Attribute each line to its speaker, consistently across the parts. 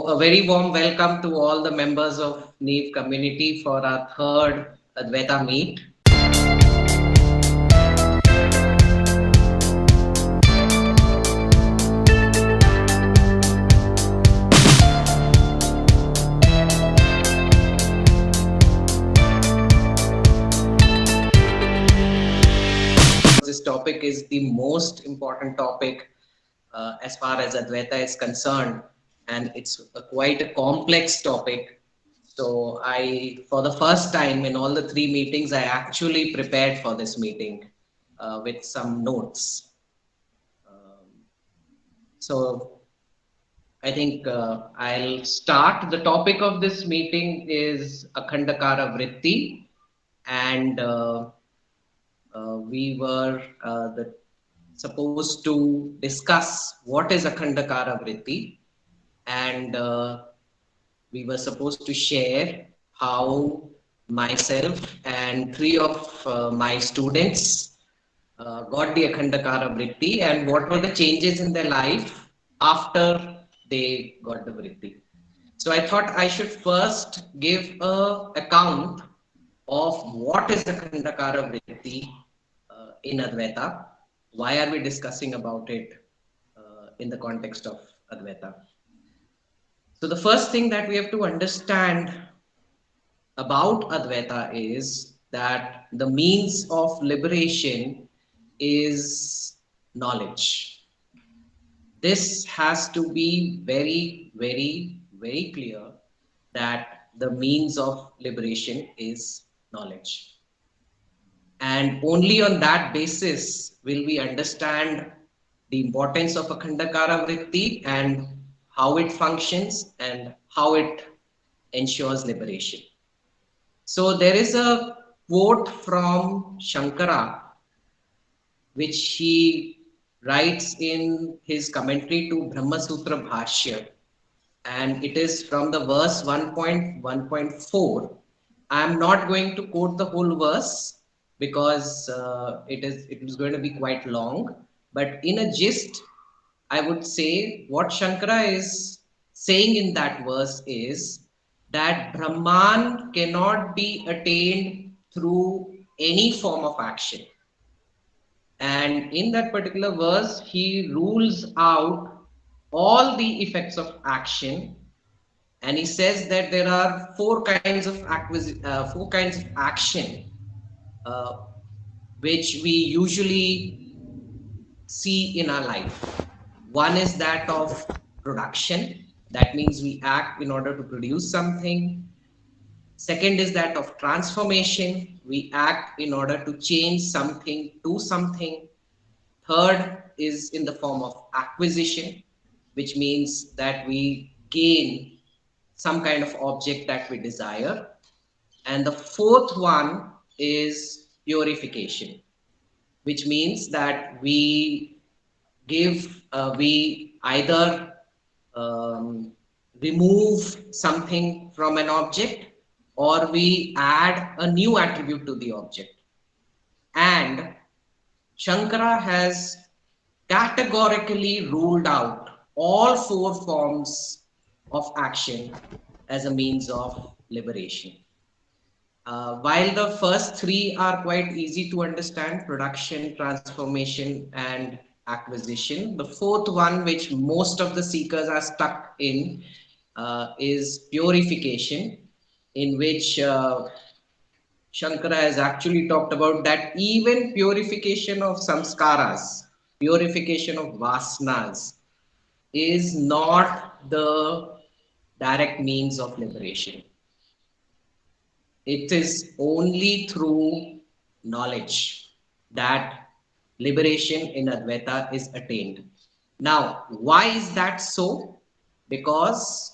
Speaker 1: a very warm welcome to all the members of Neeve Community for our third Advaita meet. This topic is the most important topic as far as Advaita is concerned, and it's quite a complex topic. So for the first time in all the three meetings, I actually prepared for this meeting with some notes. So I think I'll start. The topic of this meeting is Akhandakara Vritti, and we were supposed to discuss what is Akhandakara Vritti, and we were supposed to share how myself and three of my students got the Akhandakara Vritti and what were the changes in their life after they got the Vritti. So I thought I should first give a account of what is Akhandakara Vritti in Advaita. Why are we discussing about it in the context of Advaita? So the first thing that we have to understand about Advaita is that the means of liberation is knowledge. This has to be very, very, very clear that the means of liberation is knowledge. And only on that basis will we understand the importance of Akhandakara Vritti and how it functions and how it ensures liberation. So there is a quote from Shankara, which he writes in his commentary to Brahma Sutra Bhashya, and it is from the verse 1.1.4. I am not going to quote the whole verse because it is going to be quite long, but in a gist, I would say what Shankara is saying in that verse is that Brahman cannot be attained through any form of action. And in that particular verse, he rules out all the effects of action, and he says that there are four kinds of action which we usually see in our life. One is that of production. That means we act in order to produce something. Second is that of transformation. We act in order to change something to something. Third is in the form of acquisition, which means that we gain some kind of object that we desire. And the fourth one is purification, which means that we either remove something from an object or we add a new attribute to the object. And Shankara has categorically ruled out all four forms of action as a means of liberation. While the first three are quite easy to understand, production, transformation, and acquisition, the fourth one, which most of the seekers are stuck in, is purification, in which Shankara has actually talked about that even purification of samskaras, purification of vasanas, is not the direct means of liberation. It is only through knowledge that liberation in Advaita is attained. Now, why is that so? Because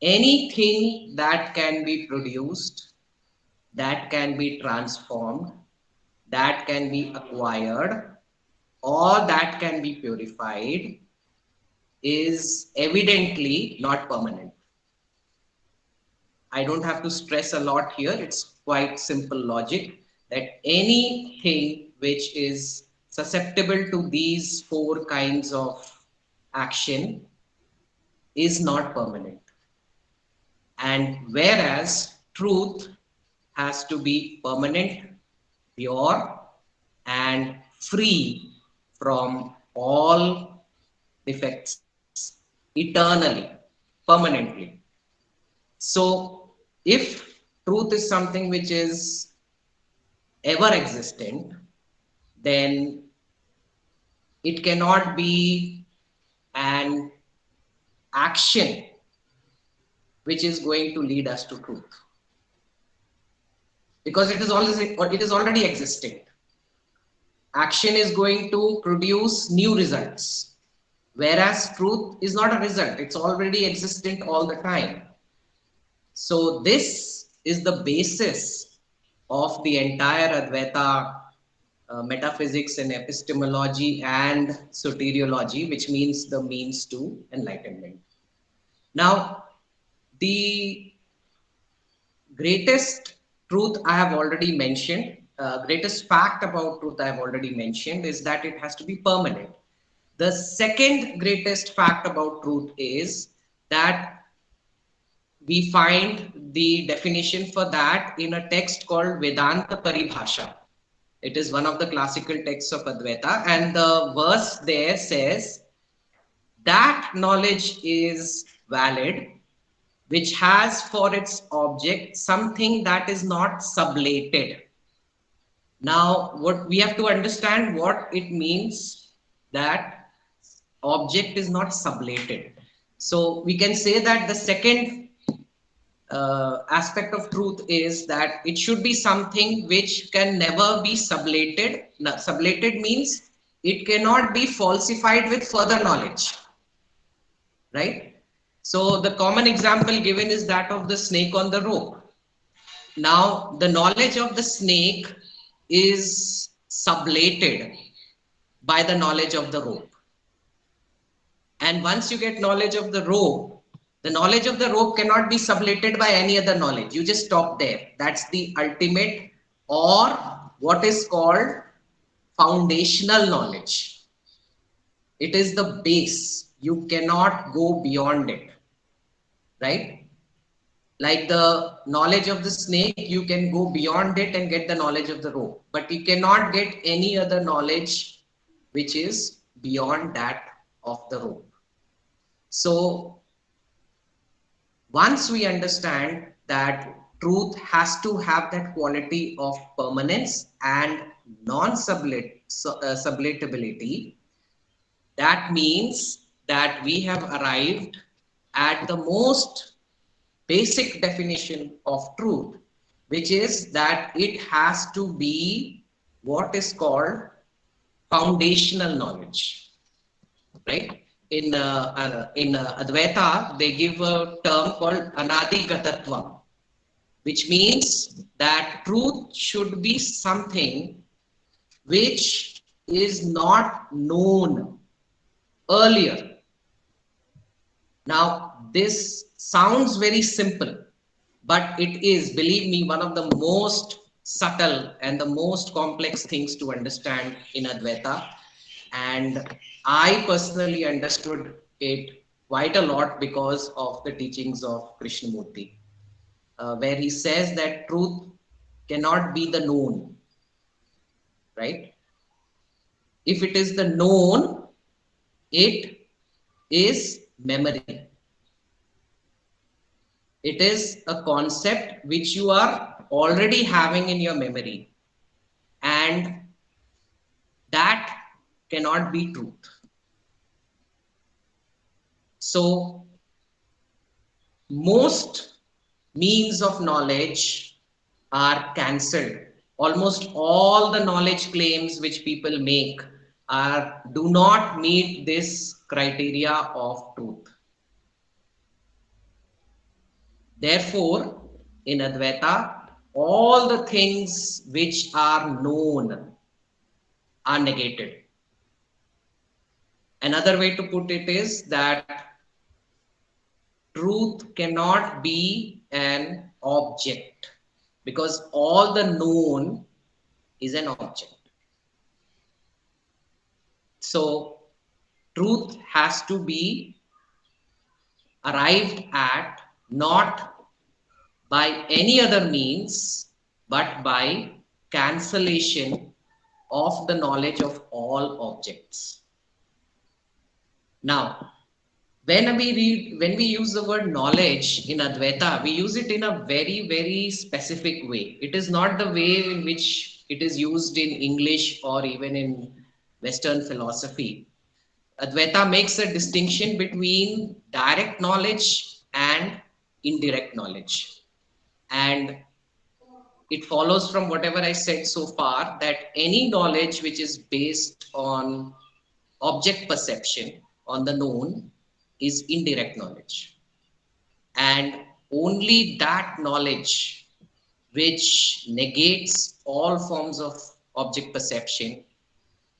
Speaker 1: anything that can be produced, that can be transformed, that can be acquired, or that can be purified is evidently not permanent. I don't have to stress a lot here. It's quite simple logic that anything which is susceptible to these four kinds of action is not permanent. And whereas truth has to be permanent, pure, and free from all defects eternally, permanently. So, if truth is something which is ever existent, then it cannot be an action which is going to lead us to truth, because it is already existing. Action is going to produce new results, whereas truth is not a result, it's already existent all the time. So this is the basis of the entire Advaita metaphysics and epistemology and soteriology, which means the means to enlightenment. Now, the greatest truth I have already mentioned, greatest fact about truth I have already mentioned is that it has to be permanent. The second greatest fact about truth is that we find the definition for that in a text called Vedanta Paribhasha. It is one of the classical texts of Advaita, and the verse there says that knowledge is valid which has for its object something that is not sublated. Now, what we have to understand what it means that object is not sublated. So we can say that the second aspect of truth is that it should be something which can never be sublated. Now, sublated means it cannot be falsified with further knowledge, right? So the common example given is that of the snake on the rope. Now, the knowledge of the snake is sublated by the knowledge of the rope. And once you get knowledge of the knowledge of the rope cannot be sublated by any other knowledge. You just stop there. That's the ultimate, or what is called foundational knowledge. It is the base. You cannot go beyond it, right? Like the knowledge of the snake, you can go beyond it and get the knowledge of the rope, but you cannot get any other knowledge which is beyond that of the rope. So once we understand that truth has to have that quality of permanence and non-sublatability, that means that we have arrived at the most basic definition of truth, which is that it has to be what is called foundational knowledge, right? In Advaita, they give a term called anadigatatvam, which means that truth should be something which is not known earlier. Now, this sounds very simple, but it is, believe me, one of the most subtle and the most complex things to understand in Advaita. And I personally understood it quite a lot because of the teachings of Krishnamurti, where he says that truth cannot be the known, right? If it is the known, it is memory. It is a concept which you are already having in your memory, and that cannot be truth. So most means of knowledge are cancelled. Almost all the knowledge claims which people make do not meet this criteria of truth. Therefore, in Advaita, all the things which are known are negated. Another way to put it is that truth cannot be an object, because all the known is an object. So truth has to be arrived at not by any other means, but by cancellation of the knowledge of all objects. Now, when we use the word knowledge in Advaita, we use it in a very, very specific way. It is not the way in which it is used in English or even in Western philosophy. Advaita makes a distinction between direct knowledge and indirect knowledge. And it follows from whatever I said so far that any knowledge which is based on object perception, on the known, is indirect knowledge. And only that knowledge which negates all forms of object perception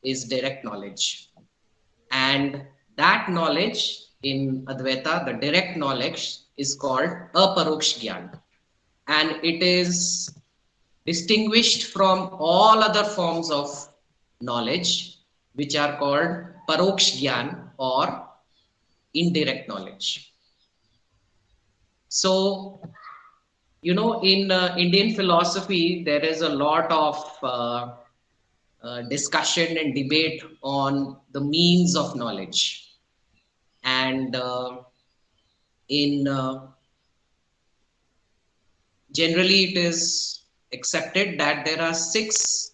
Speaker 1: is direct knowledge. And that knowledge in Advaita, the direct knowledge, is called aparoksh gyan. And it is distinguished from all other forms of knowledge, which are called paroksh gyan or indirect knowledge. So, in Indian philosophy, there is a lot of discussion and debate on the means of knowledge. And in generally, it is accepted that there are six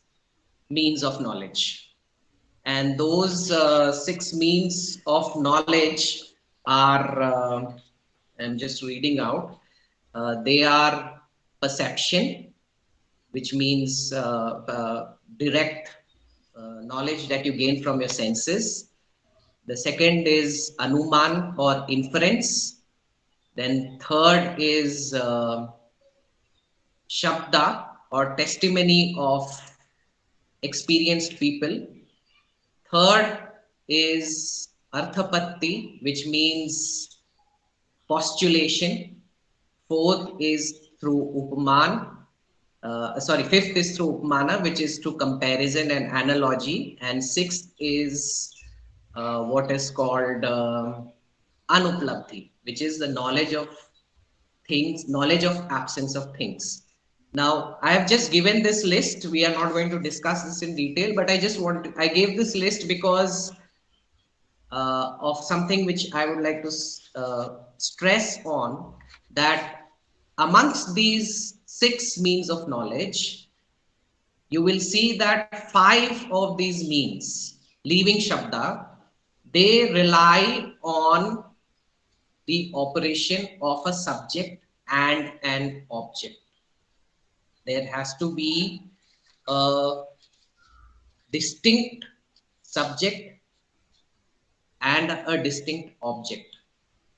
Speaker 1: means of knowledge. And those six means of knowledge are, I'm just reading out, they are perception, which means direct knowledge that you gain from your senses. The second is anuman or inference. Then third is shabda or testimony of experienced people. Third is arthapatti, which means postulation. Fourth is through upaman. Fifth is through upmana, which is through comparison and analogy. And sixth is what is called anuplabdhi, which is the knowledge of things, knowledge of absence of things. Now, I have just given this list. We are not going to discuss this in detail, but I gave this list because of something which I would like to stress on, that amongst these six means of knowledge, you will see that five of these means, leaving Shabda, they rely on the operation of a subject and an object. There has to be a distinct subject and a distinct object.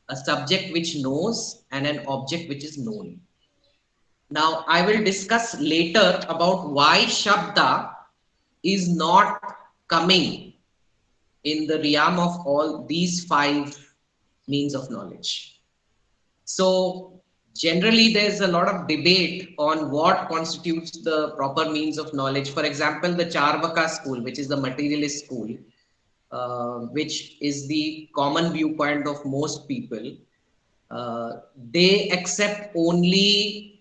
Speaker 1: A subject which knows and an object which is known. Now, I will discuss later about why Shabda is not coming in the realm of all these five means of knowledge. So, generally, there's a lot of debate on what constitutes the proper means of knowledge. For example, the Charvaka school, which is the materialist school, which is the common viewpoint of most people, they accept only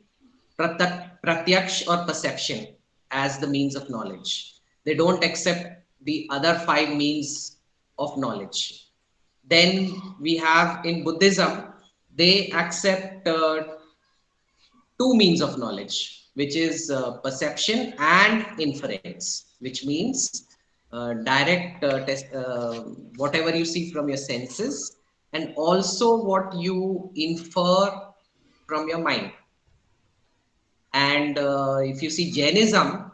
Speaker 1: pratyaksh or perception as the means of knowledge. They don't accept the other five means of knowledge. Then we have in Buddhism, they accept two means of knowledge, which is perception and inference, which means direct whatever you see from your senses, and also what you infer from your mind. And if you see Jainism,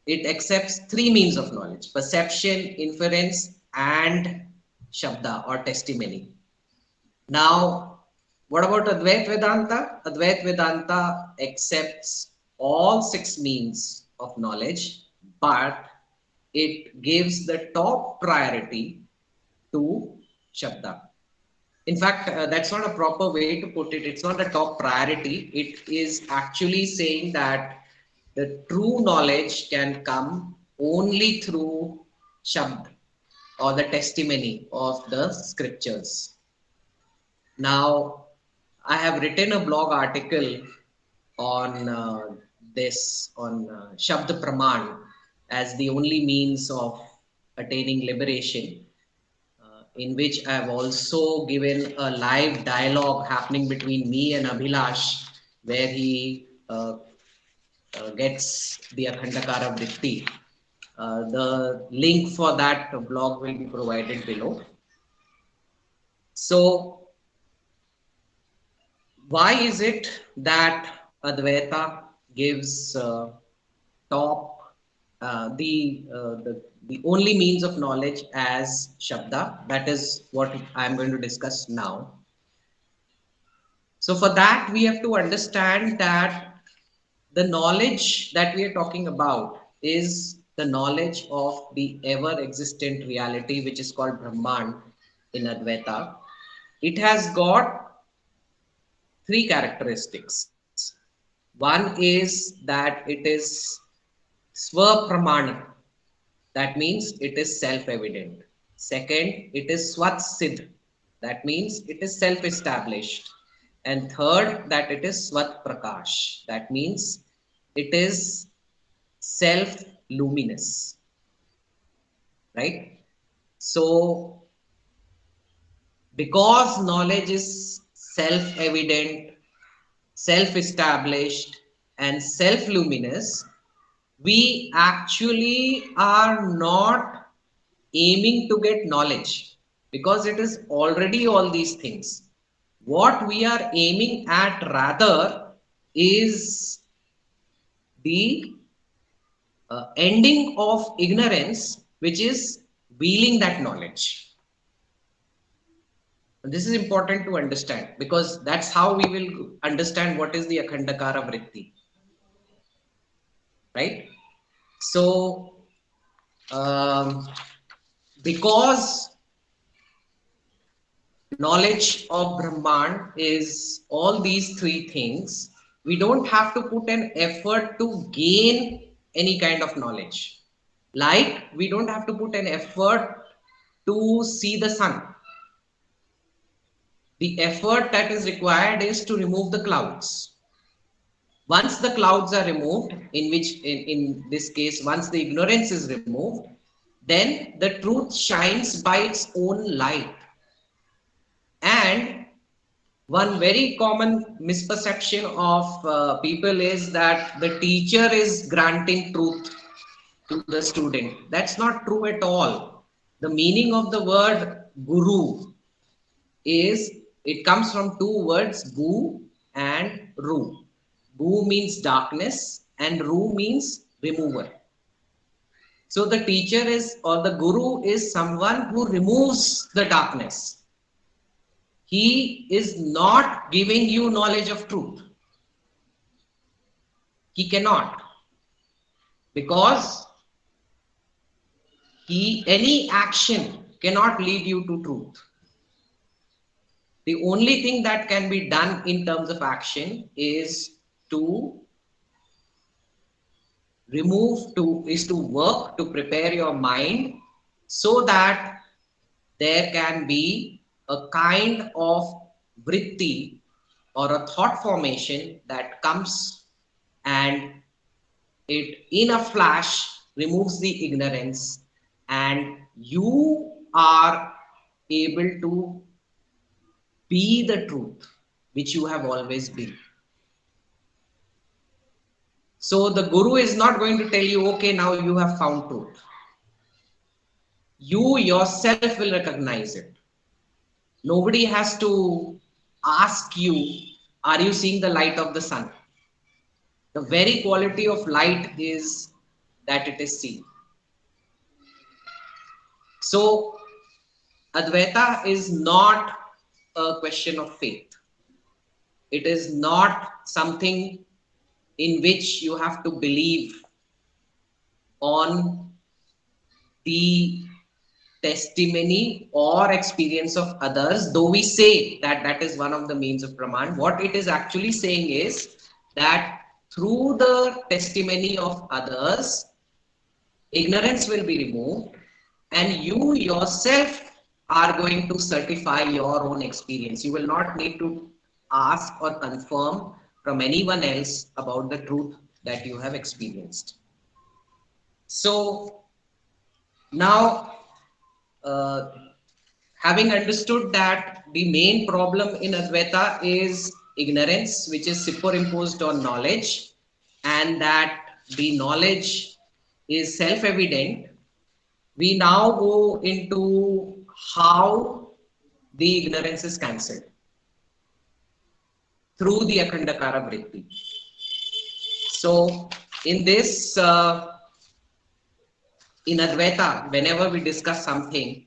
Speaker 1: it accepts three means of knowledge: perception, inference, and Shabda or testimony. Now, what about Advaita Vedanta? Advaita Vedanta accepts all six means of knowledge, but it gives the top priority to Shabda. In fact, that's not a proper way to put it. It's not a top priority. It is actually saying that the true knowledge can come only through Shabd or the testimony of the scriptures. Now, I have written a blog article on Shabd Praman as the only means of attaining liberation, in which I have also given a live dialogue happening between me and Abhilash, where he gets the Akhandakara Vritti. The link for that blog will be provided below. So, why is it that Advaita gives top the only means of knowledge as Shabda? That is what I am going to discuss now. So for that, we have to understand that the knowledge that we are talking about is the knowledge of the ever-existent reality, which is called Brahman in Advaita. It has got three characteristics. One is that it is Swapramani, that means it is self-evident. Second, it is Swat-siddh, that means it is self-established. And third, that it is Swat Prakash, that means it is self-luminous, right? So, because knowledge is self-evident, self-established, and self-luminous, we actually are not aiming to get knowledge because it is already all these things. What we are aiming at rather is the ending of ignorance, which is wielding that knowledge. And this is important to understand because that's how we will understand what is the Akhandakara Vritti, right? So, because knowledge of Brahman is all these three things, we don't have to put an effort to gain any kind of knowledge. Like, we don't have to put an effort to see the sun. The effort that is required is to remove the clouds. Once the clouds are removed, in this case, once the ignorance is removed, then the truth shines by its own light. And one very common misperception of people is that the teacher is granting truth to the student. That's not true at all. The meaning of the word guru is, it comes from two words, gu and ru. Gu means darkness and ru means remover. So the teacher is, or the guru is someone who removes the darkness. He is not giving you knowledge of truth. He cannot, because any action cannot lead you to truth. The only thing that can be done in terms of action is to work to prepare your mind so that there can be a kind of vritti or a thought formation that comes, and it in a flash removes the ignorance, and you are able to be the truth which you have always been. So the guru is not going to tell you, okay, now you have found truth. You yourself will recognize it. Nobody has to ask you, are you seeing the light of the sun? The very quality of light is that it is seen. So Advaita is not a question of faith. It is not something in which you have to believe on the testimony or experience of others, though we say that that is one of the means of Brahman. What it is actually saying is that through the testimony of others, ignorance will be removed and you yourself are going to certify your own experience. You will not need to ask or confirm from anyone else about the truth that you have experienced. So now, uh, having understood that the main problem in Advaita is ignorance, which is superimposed on knowledge, and that the knowledge is self-evident, we now go into how the ignorance is cancelled through the Akhandakara Vritti. So, in this, in Advaita, whenever we discuss something,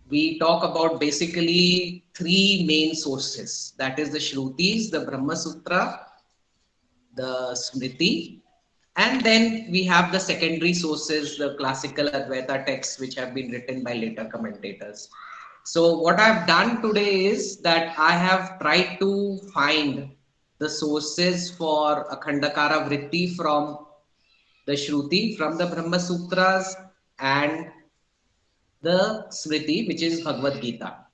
Speaker 1: we talk about basically three main sources. That is the Shrutis, the Brahma Sutra, the Smriti, and then we have the secondary sources, the classical Advaita texts, which have been written by later commentators. So what I've done today is that I have tried to find the sources for Akhandakara Vritti from the Shruti, from the Brahma Sutras, and the Smriti, which is Bhagavad Gita.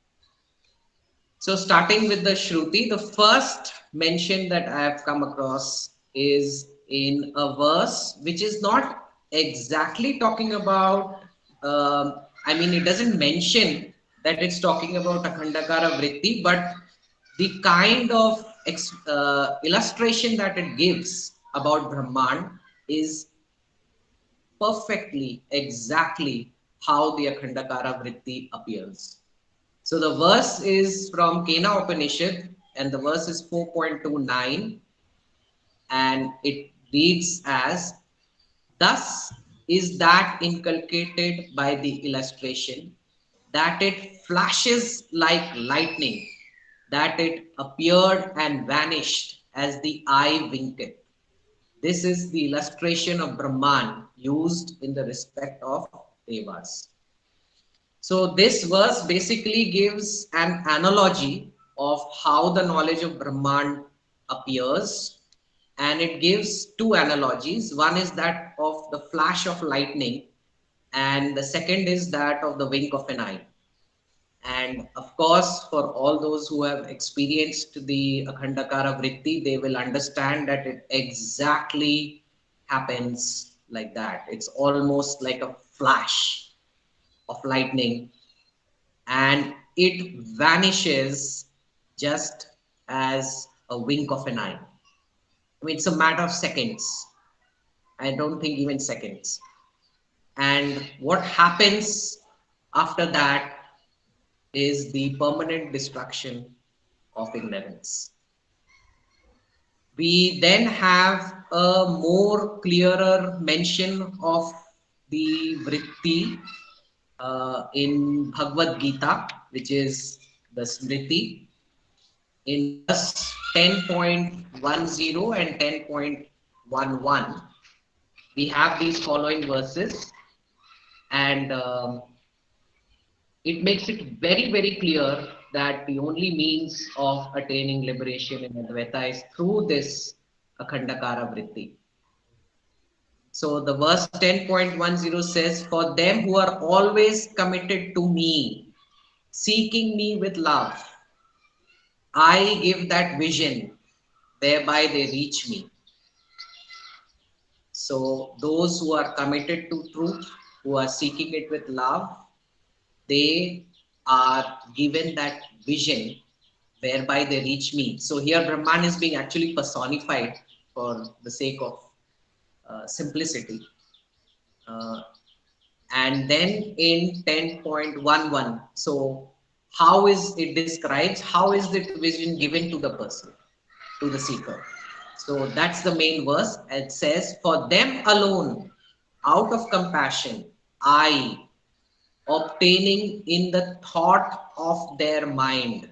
Speaker 1: So starting with the Shruti, the first mention that I have come across is in a verse which is not exactly talking about, I mean, it doesn't mention that it's talking about Akhandakara Vritti, but the kind of illustration that it gives about Brahman is perfectly, exactly how the Akhandakara Vritti appears. So the verse is from Kena Upanishad, and the verse is 4.29, and it reads as, thus is that inculcated by the illustration, that it flashes like lightning, that it appeared and vanished as the eye winketh. This is the illustration of Brahman used in the respect of Devas. So this verse basically gives an analogy of how the knowledge of Brahman appears, and it gives two analogies. One is that of the flash of lightning, and the second is that of the wink of an eye. And of course, for all those who have experienced the Akhandakara Vritti, they will understand that it exactly happens like that. It's almost like a flash of lightning, and it vanishes just as a wink of an eye. I mean, it's a matter of seconds. I don't think even seconds. And what happens after that is the permanent destruction of ignorance. We then have a more clearer mention of the vritti in Bhagavad Gita, which is the Smriti, in verse 10.10 and 10.11. We have these following verses, and it makes it very, very clear that the only means of attaining liberation in Advaita is through this Akhandakara Vritti. So the verse 10.10 says, for them who are always committed to me, seeking me with love, I give that vision, thereby they reach me. So those who are committed to truth, who are seeking it with love, they are given that vision whereby they reach me. So here Brahman is being actually personified for the sake of simplicity. Uh, and then in 10.11, so how is it describes, how is the vision given to the person, to the seeker? So that's the main verse. It says, for them alone, out of compassion, I, obtaining in the thought of their mind,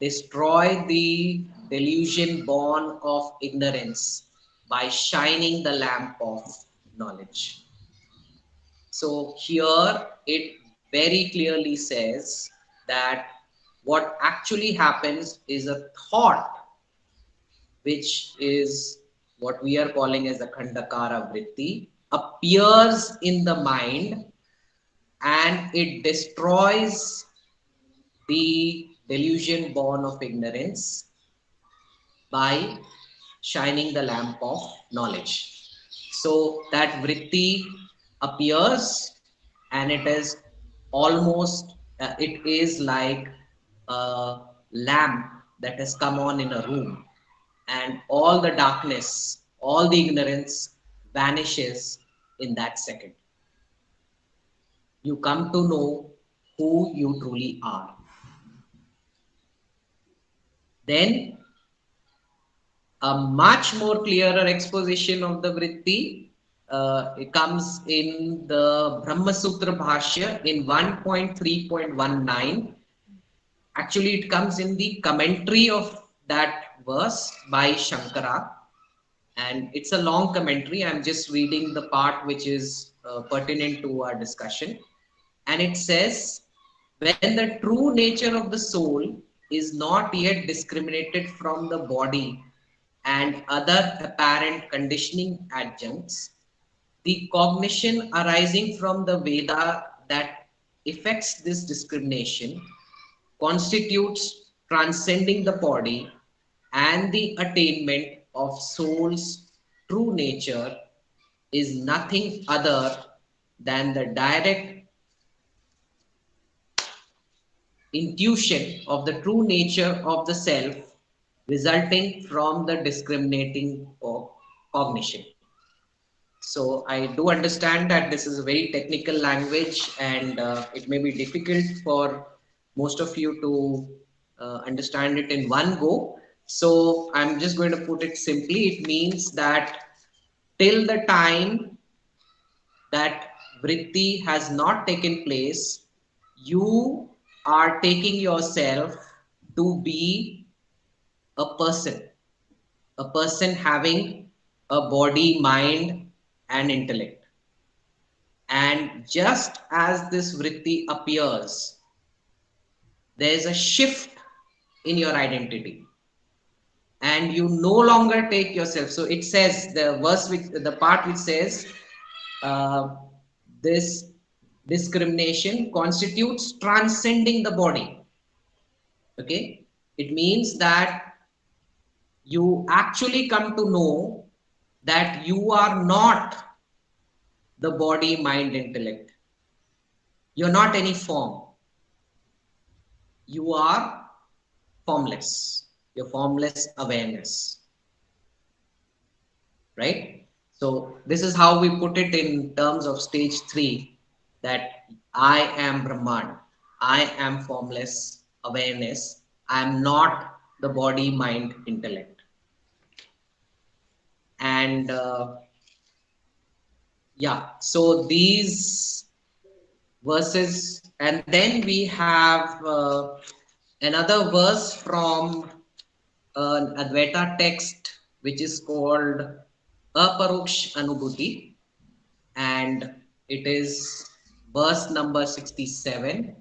Speaker 1: destroy the delusion born of ignorance by shining the lamp of knowledge. So here it very clearly says that what actually happens is a thought, which is what we are calling as a Akhandakara Vritti, appears in the mind, and it destroys the delusion born of ignorance by shining the lamp of knowledge. So that vritti appears, and it is almost, it is like a lamp that has come on in a room, and all the darkness, all the ignorance vanishes in that second. You come to know who you truly are. Then a much more clearer exposition of the vritti, it comes in the Brahma Sutra Bhashya in 1.3.19. Actually, it comes in the commentary of that verse by Shankara, and it's a long commentary. I'm just reading the part which is pertinent to our discussion. And it says, when the true nature of the soul is not yet discriminated from the body and other apparent conditioning adjuncts, the cognition arising from the Veda that effects this discrimination constitutes transcending the body, and the attainment of soul's true nature is nothing other than the direct intuition of the true nature of the self resulting from the discriminating of cognition. So I do understand that this is a very technical language, and it may be difficult for most of you to understand it in one go. So I'm just going to put it simply. It means that till the time that vritti has not taken place, you are taking yourself to be a person having a body, mind, and intellect. And just as this vritti appears, there is a shift in your identity, and you no longer take yourself. So it says, the verse, which the part which says, uh, this discrimination constitutes transcending the body. Okay, it means that you actually come to know that you are not the body, mind, intellect. You're not any form. You are formless. Your formless awareness, right? So this is how we put it in terms of stage 3, that I am Brahman. I am formless awareness. I am not the body, mind, intellect. And yeah, so these verses, and then we have another verse from an Advaita text which is called Aparoksh Anubhuti, and it is verse number 67,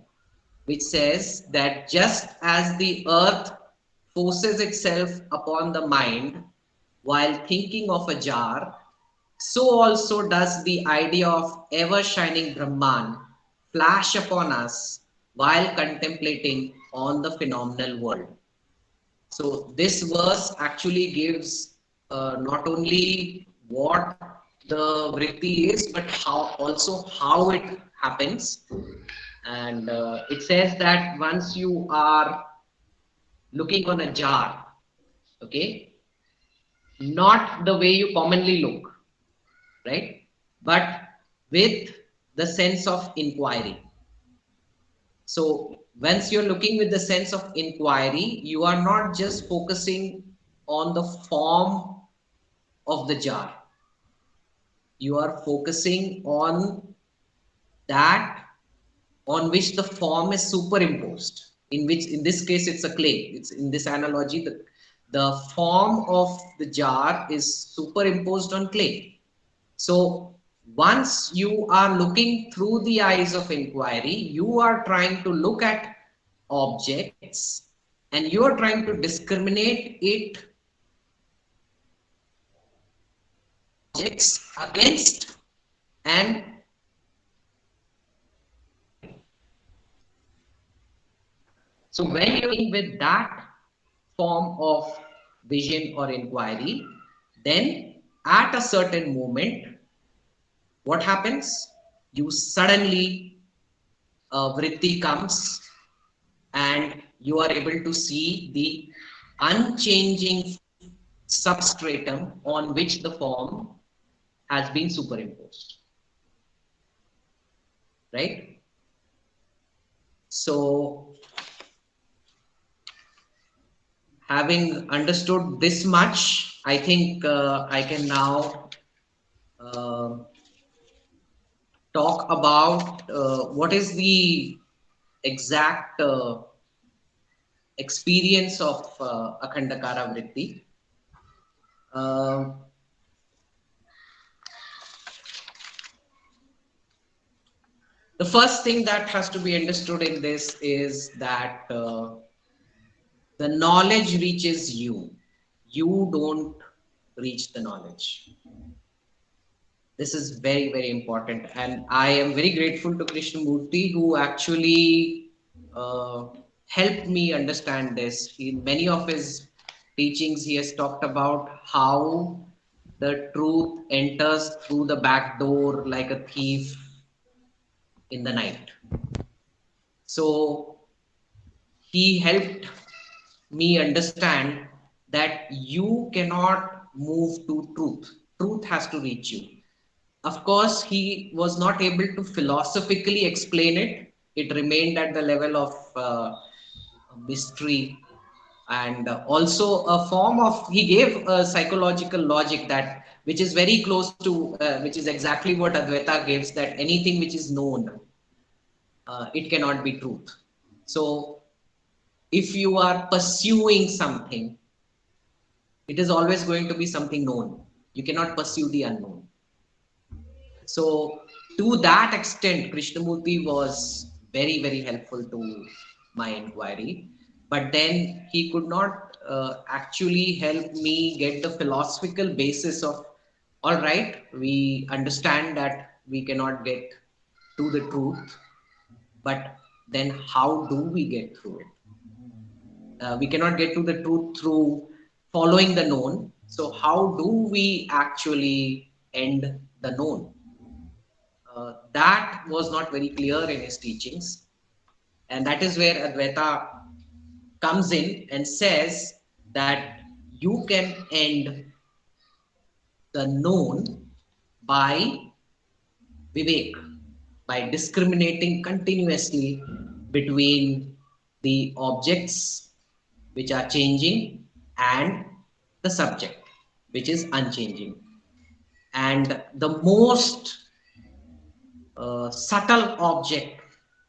Speaker 1: which says that just as the earth forces itself upon the mind while thinking of a jar, so also does the idea of ever shining Brahman flash upon us while contemplating on the phenomenal world. So this verse actually gives not only what the vritti is, but how also how it happens. And it says that once you are looking on a jar, okay, not the way you commonly look, right, but with the sense of inquiry. So once you're looking with the sense of inquiry, you are not just focusing on the form of the jar. You are focusing on that on which the form is superimposed, in which in this case it's a clay. It's in this analogy, the form of the jar is superimposed on clay. So once you are looking through the eyes of inquiry, you are trying to look at objects, and you are trying to discriminate it objects against and So when you're in with that form of vision or inquiry, then at a certain moment, what happens? You suddenly, vritti comes and you are able to see the unchanging substratum on which the form has been superimposed, right? So having understood this much, I think I can now uh, talk about what is the exact experience of Akhandakara Vritti. Uh, the first thing that has to be understood in this is that the knowledge reaches you. You don't reach the knowledge. This is very, very important. And I am very grateful to Krishnamurti who actually uh, helped me understand this. In many of his teachings, he has talked about how the truth enters through the back door like a thief in the night. So he helped me understand that you cannot move to truth. Truth has to reach you. Of course, he was not able to philosophically explain it. It remained at the level of mystery and also a form of, he gave a psychological logic that which is very close to, which is exactly what Advaita gives, that anything which is known, it cannot be truth. So if you are pursuing something, it is always going to be something known. You cannot pursue the unknown. So to that extent, Krishnamurti was very, very helpful to my inquiry. But then he could not actually help me get the philosophical basis of, all right, we understand that we cannot get to the truth, but then how do we get through it? We cannot get to the truth through following the known. So how do we actually end the known? That was not very clear in his teachings. And that is where Advaita comes in and says that you can end the known by vivek, by discriminating continuously between the objects which are changing and the subject which is unchanging. And the most subtle object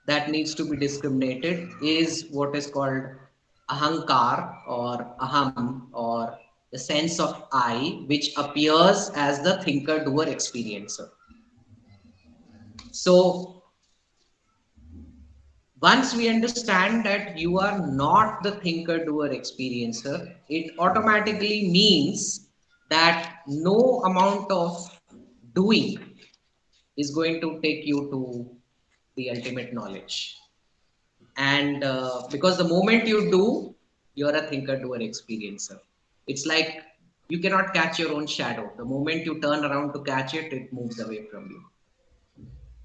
Speaker 1: that needs to be discriminated is what is called ahankar or aham, or the sense of I, which appears as the thinker doer experiencer. So once we understand that you are not the thinker doer experiencer, it automatically means that no amount of doing is going to take you to the ultimate knowledge. And because the moment you do, you're a thinker doer experiencer. It's like you cannot catch your own shadow. The moment you turn around to catch it, it moves away from you.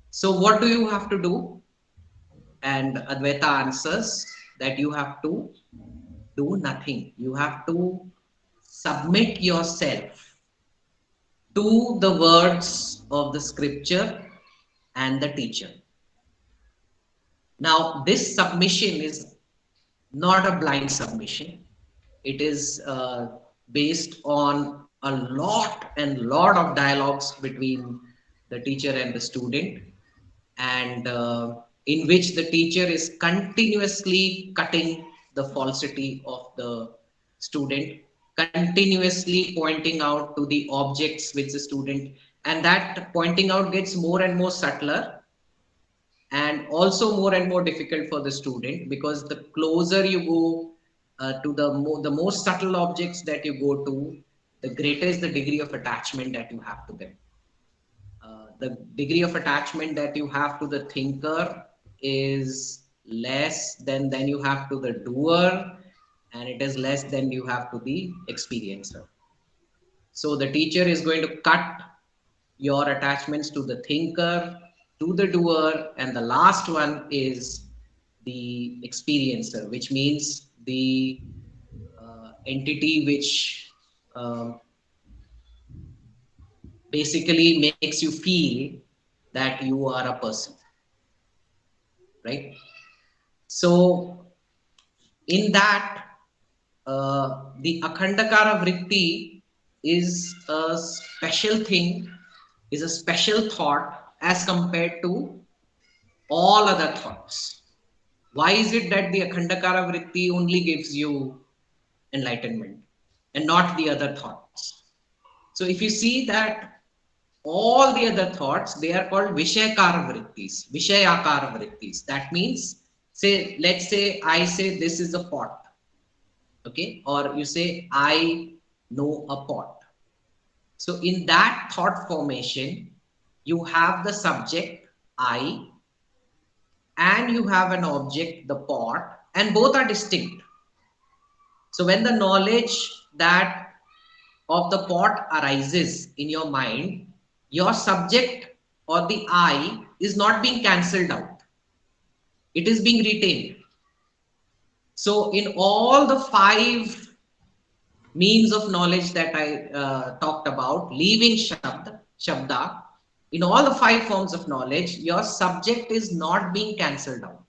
Speaker 1: So what do you have to do? And Advaita answers that you have to do nothing. You have to submit yourself to the words of the scripture and the teacher. Now, this submission is not a blind submission. It is based on a lot of dialogues between the teacher and the student, and in which the teacher is continuously cutting the falsity of the student, continuously pointing out to the objects which the student, and that pointing out gets more and more subtler and also more and more difficult for the student, because the closer you go to the most subtle objects that you go to, the greater is the degree of attachment that you have to them. The degree of attachment that you have to the thinker is less than you have to the doer, and it is less than you have to the experiencer. So the teacher is going to cut your attachments to the thinker, to the doer, and the last one is the experiencer, which means the entity which basically makes you feel that you are a person, right? So in that, the Akhandakara Vritti is a special thing, is a special thought as compared to all other thoughts. Why is it that the Akhandakara Vritti only gives you enlightenment and not the other thoughts? So if you see that all the other thoughts, they are called Vishayakara Vrittis, Vishayakara Vrittis. That means, say, let's say I say this is a pot, okay? Or you say, I know a pot. So in that thought formation, you have the subject, I, and you have an object, the pot, and both are distinct. So when the knowledge that of the pot arises in your mind, your subject or the I is not being cancelled out. It is being retained. So in all the five means of knowledge that I talked about, leaving Shabda, in all the five forms of knowledge, your subject is not being cancelled out,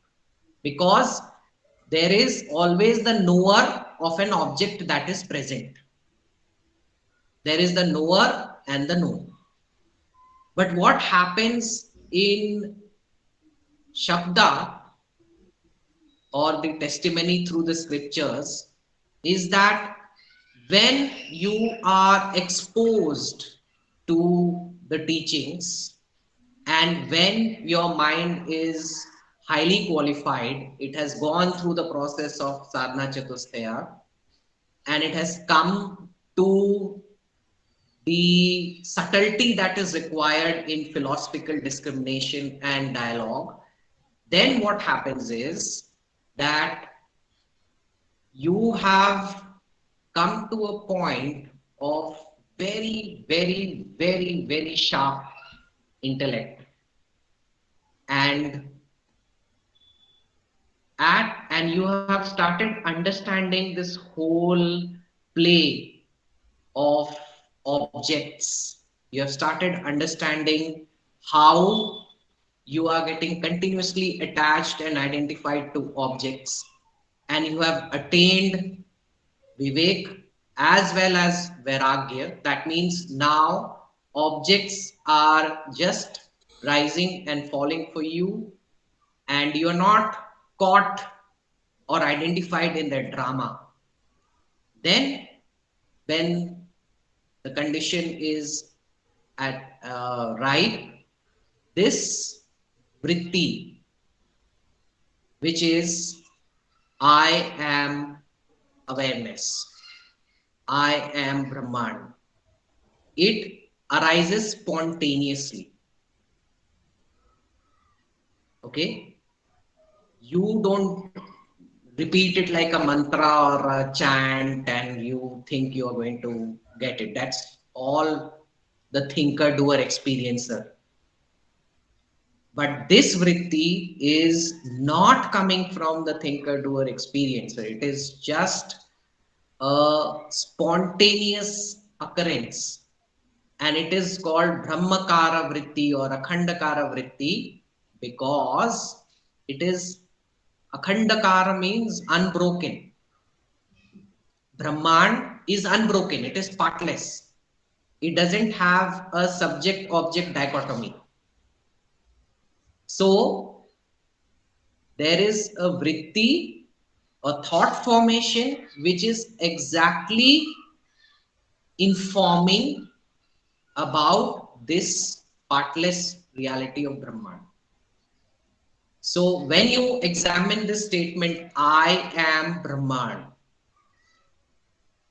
Speaker 1: because there is always the knower of an object that is present. There is the knower and the known. But what happens in Shabda or the testimony through the scriptures is that when you are exposed to the teachings and when your mind is highly qualified, it has gone through the process of sadhana chatushtaya and it has come to the subtlety that is required in philosophical discrimination and dialogue, then what happens is that you have come to a point of very, very, very, very sharp intellect, and you have started understanding this whole play of objects. You have started understanding how you are getting continuously attached and identified to objects, and you have attained Vivek as well as Vairagya. That means now objects are just rising and falling for you, and you are not caught or identified in the drama. Then, when the condition is at right, this vritti, which is I am awareness, I am Brahman, it arises spontaneously. Okay, you don't repeat it like a mantra or a chant and you think you are going to get it. That's all the thinker doer experiencer. But this vritti is not coming from the thinker doer experiencer. It is just a spontaneous occurrence, and it is called Brahmakara Vritti or Akhandakara Vritti because it is Akhandakara means unbroken. Brahman is unbroken, it is partless. It doesn't have a subject object dichotomy. So there is a vritti, a thought formation, which is exactly informing about this partless reality of Brahman. So when you examine this statement, I am Brahman,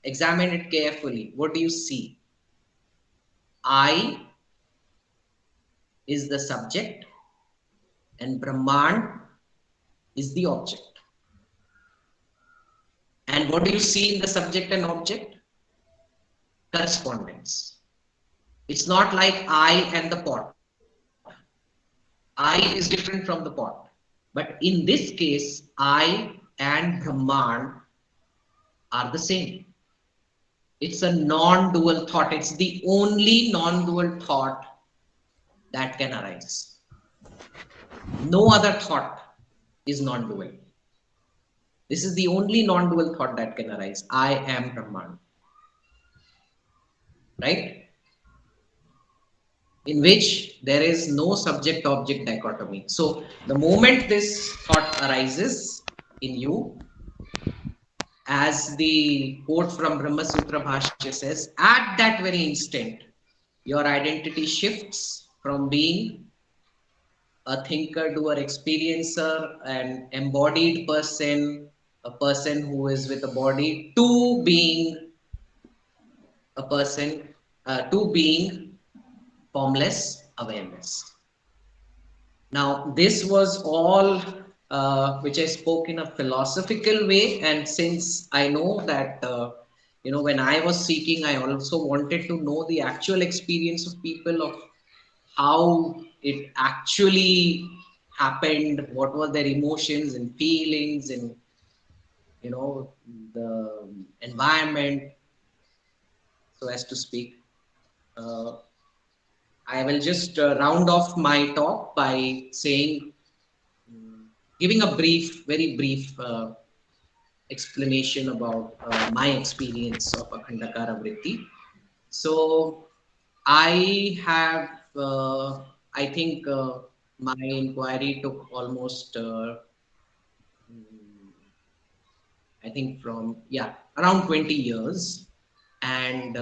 Speaker 1: examine it carefully. What do you see? I is the subject and Brahman is the object. And what do you see in the subject and object? Correspondence. It's not like I and the pot. I is different from the pot. But in this case, I and Brahman are the same. It's a non-dual thought. It's the only non-dual thought that can arise. No other thought is non-dual. This is the only non-dual thought that can arise. I am Brahman. Right? In which there is no subject-object dichotomy. So the moment this thought arises in you, as the quote from Brahma Sutra Bhashya says, at that very instant, your identity shifts from being a thinker, doer, experiencer, an embodied person, a person who is with a body, to being a person, to being formless awareness. Now, this was all which I spoke in a philosophical way, and since I know that when I was seeking, I also wanted to know the actual experience of people, of how it actually happened, what were their emotions and feelings, and the environment, so as to speak. Uh, I will just round off my talk by saying, giving a brief, very brief explanation about my experience of Akhandakara Vritti. So I have, I think my inquiry took almost, I think from, around 20 years. And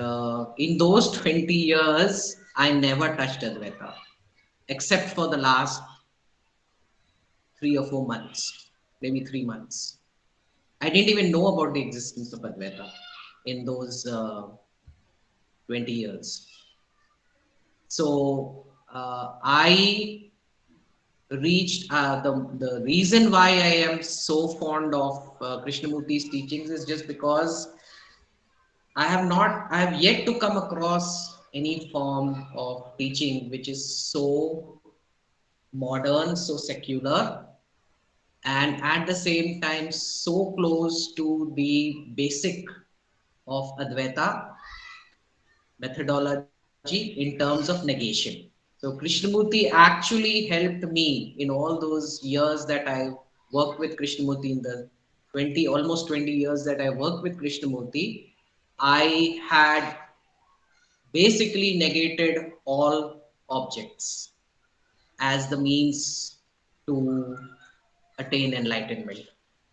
Speaker 1: in those 20 years, I never touched Advaita, except for the last 3 or 4 months, maybe 3 months. I didn't even know about the existence of Advaita in those 20 years. So I reached the reason why I am so fond of Krishnamurti's teachings is just because I have yet to come across any form of teaching which is so modern, so secular, and at the same time so close to the basic of Advaita methodology in terms of negation. So Krishnamurti actually helped me in all those years that I worked with Krishnamurti, in the almost 20 years that I worked with Krishnamurti. I had basically negated all objects as the means to attain enlightenment.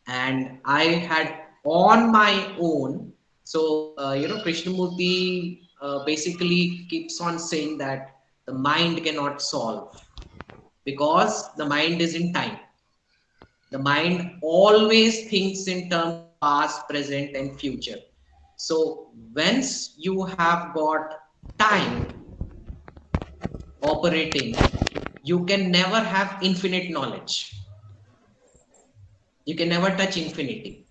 Speaker 1: And I had on my own, so Krishnamurti basically keeps on saying that the mind cannot solve, because the mind is in time. The mind always thinks in terms of past, present, and future. So once you have got time operating, you can never have infinite knowledge. You can never touch infinity.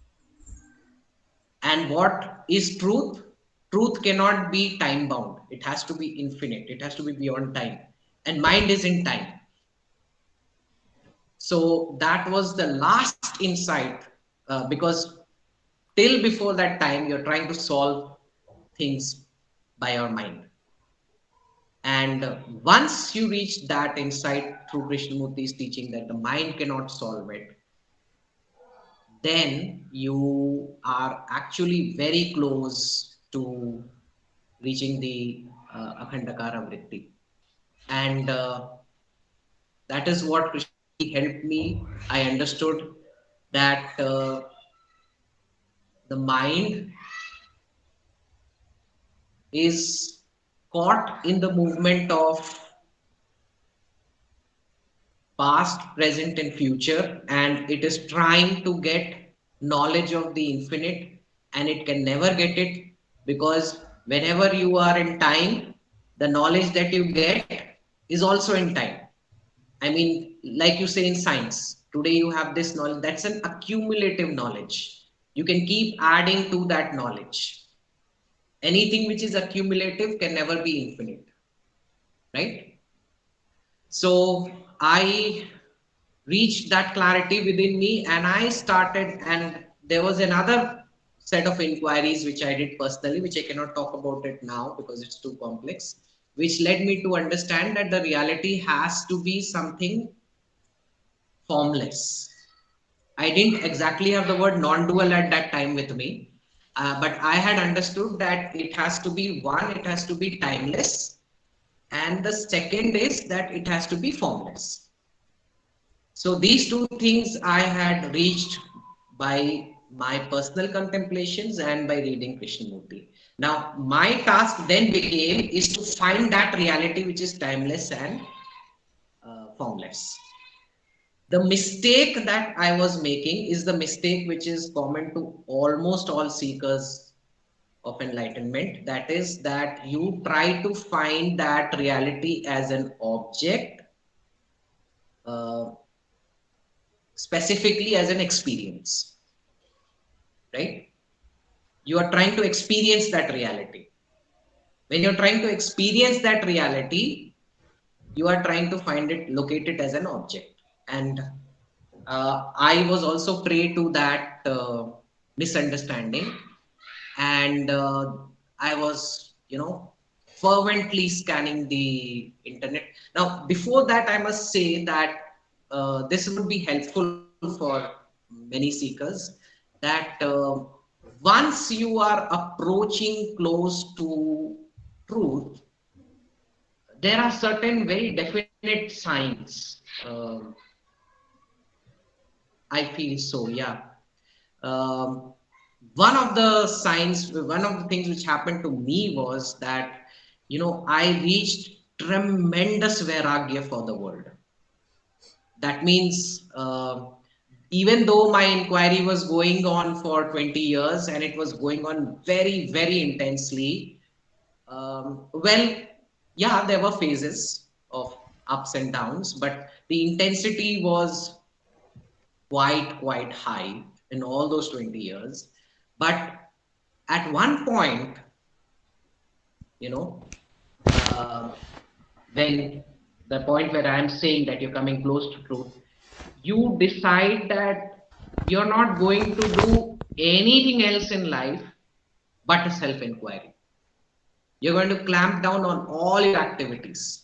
Speaker 1: And what is truth? Truth cannot be time bound. It has to be infinite. It has to be beyond time. And mind is in time. So that was the last insight, because till before that time, you're trying to solve things by your mind. And once you reach that insight through Krishnamurti's teaching that the mind cannot solve it, then you are actually very close to reaching the Akhandakara Vritti. And that is what Krishnamurti helped me. I understood that the mind is caught in the movement of past, present, and future, and it is trying to get knowledge of the infinite, and it can never get it, because whenever you are in time, the knowledge that you get is also in time, I mean, like you say in science, today you have this knowledge, that's an accumulative knowledge. You can keep adding to that knowledge. Anything which is accumulative can never be infinite, right? So I reached that clarity within me, and I started, and there was another set of inquiries which I did personally, which I cannot talk about it now because it's too complex, which led me to understand that the reality has to be something formless. I didn't exactly have the word non-dual at that time with me, but I had understood that it has to be one, it has to be timeless, and the second is that it has to be formless. So these two things I had reached by my personal contemplations and by reading Krishnamurti. Now, my task then became is to find that reality which is timeless and formless. The mistake that I was making is the mistake which is common to almost all seekers of enlightenment. That is that you try to find that reality as an object, uh, specifically as an experience, right? You are trying to experience that reality. When you're trying to experience that reality, you are trying to find it, locate it as an object. And I was also prey to that misunderstanding, and I was, fervently scanning the internet. Now, before that, I must say that this would be helpful for many seekers, that once you are approaching close to truth, there are certain very definite signs. I feel so, yeah. Um, one of the signs, one of the things which happened to me was that, I reached tremendous vairagya for the world. That means, even though my inquiry was going on for 20 years and it was going on very, very intensely, well, yeah, there were phases of ups and downs, but the intensity was quite high in all those 20 years. But at one point, you know, uh, when the point where I'm saying that you're coming close to truth, you decide that you're not going to do anything else in life but a self inquiry. You're going to clamp down on all your activities.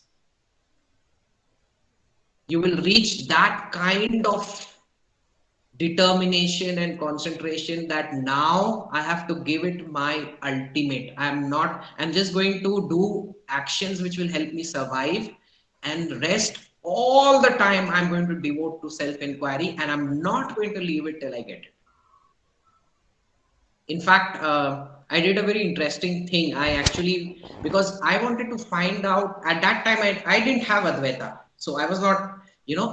Speaker 1: You will reach that kind of determination and concentration that now I have to give it my ultimate. I'm just going to do actions which will help me survive, and rest all the time I'm going to devote to self inquiry, and I'm not going to leave it till I get it. In fact, I did a very interesting thing. I actually, because I wanted to find out at that time, I didn't have Advaita. So I was not,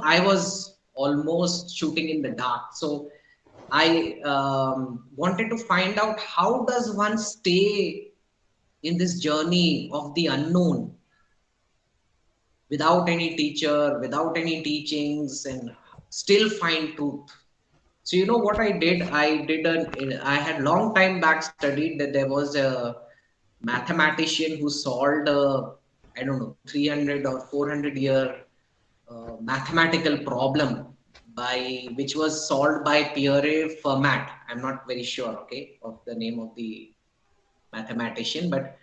Speaker 1: I was almost shooting in the dark. So I wanted to find out how does one stay in this journey of the unknown without any teacher, without any teachings, and still find truth. So you know what I did? I had long time back studied that there was a mathematician who solved a, I don't know, 300 or 400-year mathematical problem by which was solved by Pierre Fermat. I'm not very sure, okay, of the name of the mathematician, but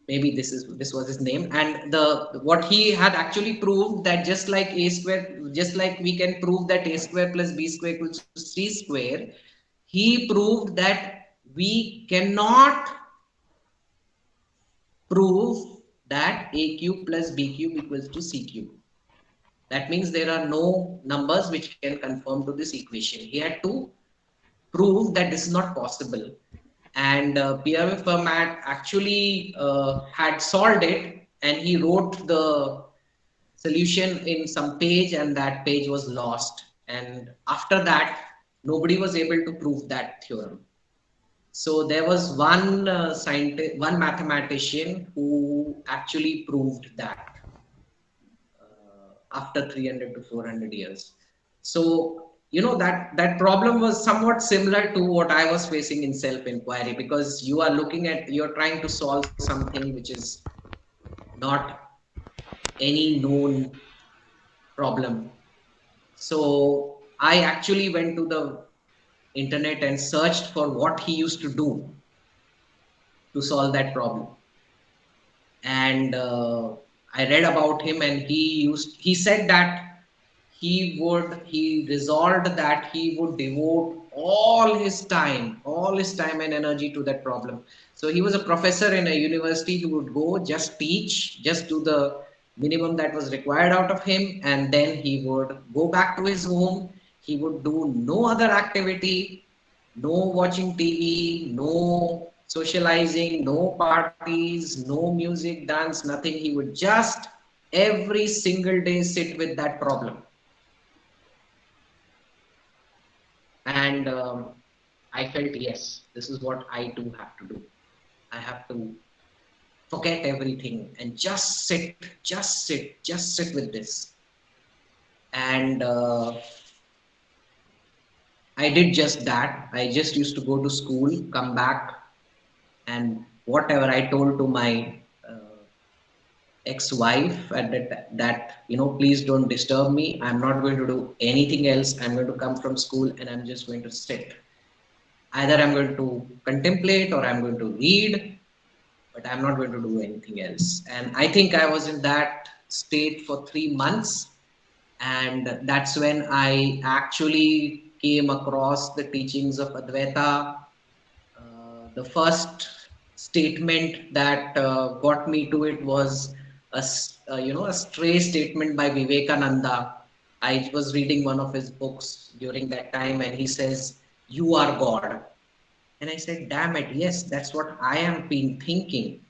Speaker 1: maybe this was his name. And the what he had actually proved that just like a square, just like we can prove that a square plus b square equals to c square, he proved that we cannot prove that a cube plus b cube equals to c cube. That means there are no numbers which can conform to this equation. He had to prove that this is not possible. And Pierre Fermat actually had solved it, and he wrote the solution in some page, and that page was lost. And after that, nobody was able to prove that theorem. So there was one scientist, one mathematician who actually proved that. after 300 to 400 years. So, that problem was somewhat similar to what I was facing in self-inquiry, because you're trying to solve something which is not any known problem. So I actually went to the internet and searched for what he used to do to solve that problem. And I read about him, and he said that he resolved that he would devote all his time and energy to that problem. So he was a professor in a university who would go just teach, just do the minimum that was required out of him, and then he would go back to his home. He would do no other activity, no watching TV, no socializing, no parties, no music, dance, nothing. He would just every single day sit with that problem. And I felt, yes, this is what I too have to do. I have to forget everything and just sit with this. And I did just that. I just used to go to school, come back, and whatever I told to my ex-wife at that, please don't disturb me. I'm not going to do anything else. I'm going to come from school and I'm just going to sit. Either I'm going to contemplate or I'm going to read, but I'm not going to do anything else. And I think I was in that state for 3 months. And that's when I actually came across the teachings of Advaita. The first statement that got me to it was a stray statement by Vivekananda. I was reading one of his books during that time, and he says, "You are God." And I said, damn it, yes, that's what I am been thinking.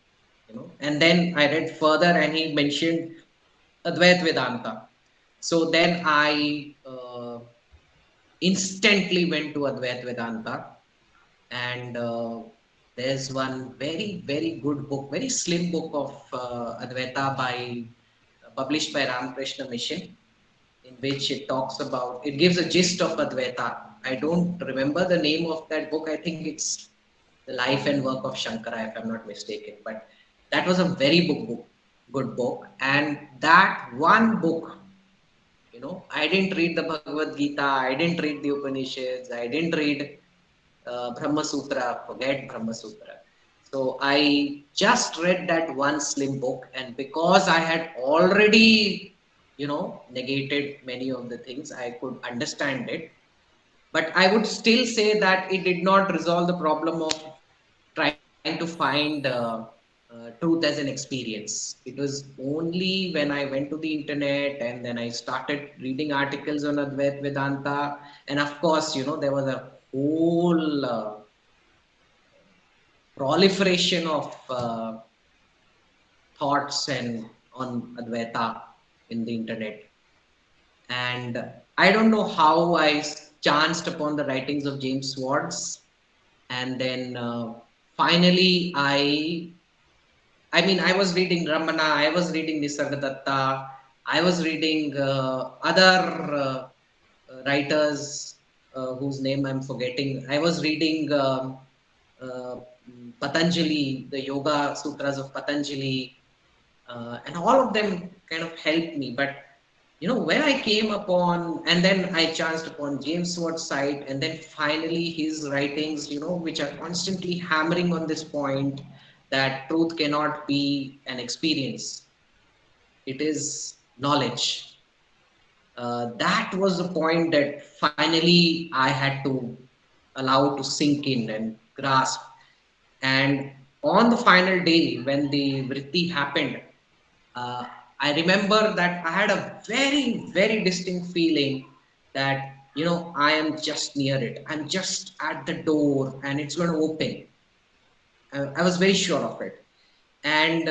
Speaker 1: And then I read further, and he mentioned Advaita Vedanta. So then I instantly went to Advaita Vedanta, and there's one very, very good book, very slim book of Advaita published by Ramakrishna Mission, in which it gives a gist of Advaita. I don't remember the name of that book. I think it's The Life and Work of Shankara, if I'm not mistaken. But that was a very good book. And that one book, I didn't read the Bhagavad Gita, I didn't read the Upanishads, I didn't read Brahma Sutra, forget Brahma Sutra. So I just read that one slim book, and because I had already, negated many of the things, I could understand it. But I would still say that it did not resolve the problem of trying to find truth as an experience. It was only when I went to the internet and then I started reading articles on Advaita Vedanta, and of course, there was a whole proliferation of thoughts and on Advaita in the internet. And I don't know how I chanced upon the writings of James Swartz, and then finally I was reading Ramana, I was reading Nisargadatta, I was reading other writers whose name I'm forgetting. I was reading uh, Patanjali, the Yoga Sutras of Patanjali, and all of them kind of helped me. But when I came upon, and then I chanced upon James Swartz's site, and then finally his writings, which are constantly hammering on this point that truth cannot be an experience, it is knowledge. That was the point that finally I had to allow to sink in and grasp. And on the final day when the Vritti happened, uh, I remember that I had a very, very distinct feeling that, I am just near it. I'm just at the door and it's going to open. I was very sure of it. And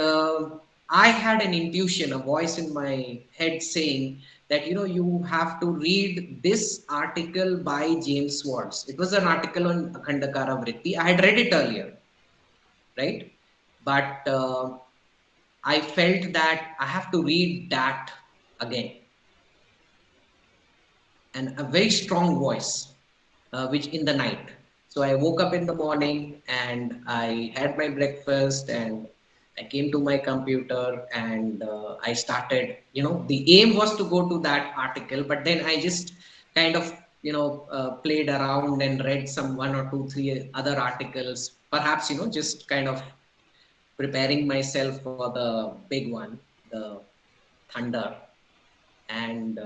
Speaker 1: I had an intuition, a voice in my head saying that, you have to read this article by James Swartz. It was an article on Akhandakara Vritti. I had read it earlier, right? But I felt that I have to read that again. and a very strong voice, which in the night. So I woke up in the morning and I had my breakfast and I came to my computer and I started, the aim was to go to that article, but then I just kind of, played around and read some one or two, three other articles, perhaps, just kind of preparing myself for the big one, the thunder. And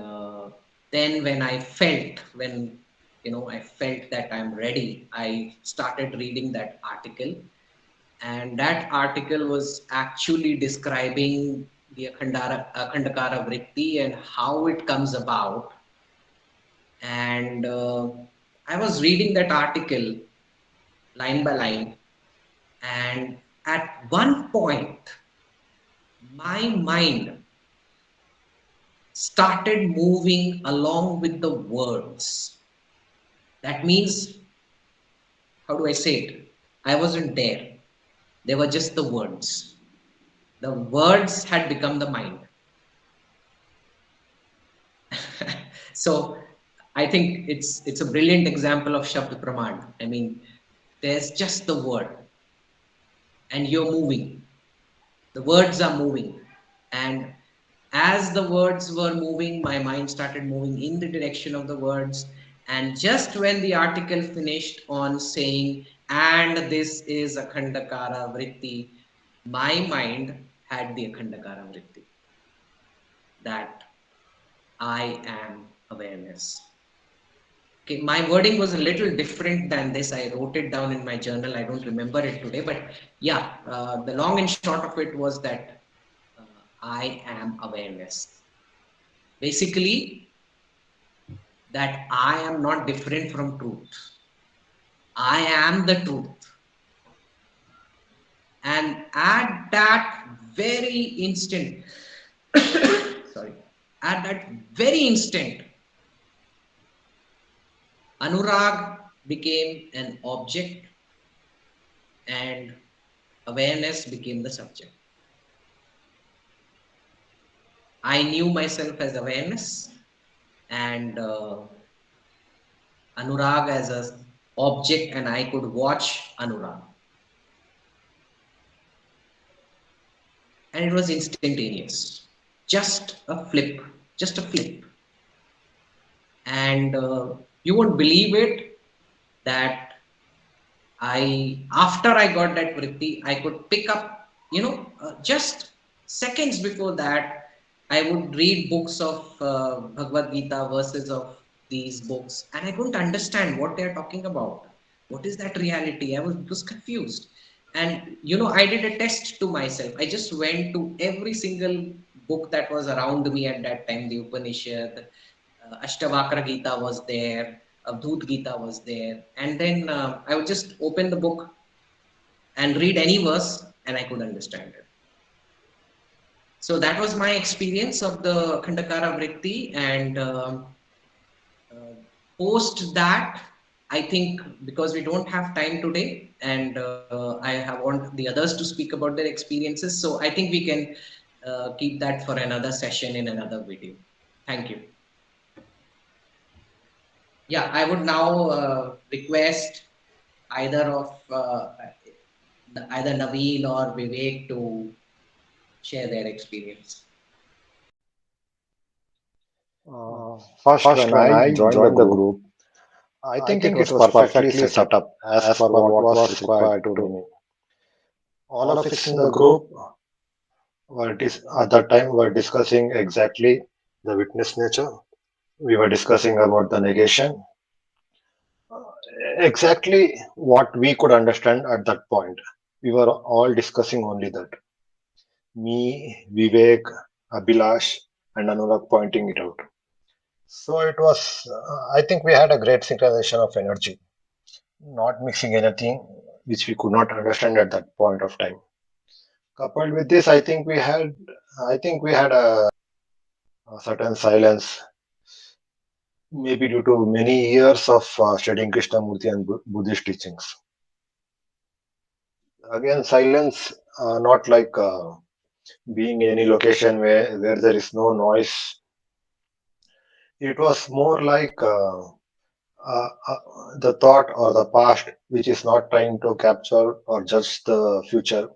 Speaker 1: then when I felt that I'm ready, I started reading that article, and that article was actually describing the Akhandakara Vritti and how it comes about. And I was reading that article line by line, and at one point my mind started moving along with the words. That means, how do I say it? I wasn't there. They were just the words. The words had become the mind. So I think it's a brilliant example of Shabd Praman. I mean, there's just the word, and you're moving. The words are moving, and as the words were moving, my mind started moving in the direction of the words. And just when the article finished on saying, and this is Akhandakara Vritti, my mind had the Akhandakara Vritti, that I am awareness. Okay, my wording was a little different than this. I wrote it down in my journal. I don't remember it today, but yeah, the long and short of it was that uh, I am awareness. Basically, that I am not different from truth. I am the truth. And at that very instant, sorry, at that very instant, Anurag became an object and awareness became the subject. I knew myself as awareness and Anurag as a object, and I could watch Anurag. And it was instantaneous. Just a flip, just a flip. And you won't believe it that after I got that vritti, I could pick up, just seconds before that, I would read books of Bhagavad Gita, verses of these books, and I couldn't understand what they're talking about. What is that reality? I was confused. And, I did a test to myself. I just went to every single book that was around me at that time, the Upanishad, Ashtavakra Gita was there, Avdut Gita was there, and then I would just open the book and read any verse, and I could understand it. So that was my experience of the Khandakara Vritti, and uh, post that, I think because we don't have time today, and I want the others to speak about their experiences, so I think we can keep that for another session in another video. Thank you. Yeah, I would now request either of either Naveen or Vivek to share their experience.
Speaker 2: First, when I joined the group, I think it was perfectly set up as per what was required to me. All of us in the group at that time were discussing exactly the witness nature. We were discussing about the negation, exactly what we could understand at that point. We were all discussing only that. Me, Vivek, Abhilash, and Anurag pointing it out. So it was, I think we had a great synchronization of energy, not mixing anything which we could not understand at that point of time. Coupled with this, I think we had a certain silence, maybe due to many years of studying Krishnamurti and Buddhist teachings. Again, silence, not like being in any location where there is no noise. It was more like the thought or the past, which is not trying to capture or judge the future,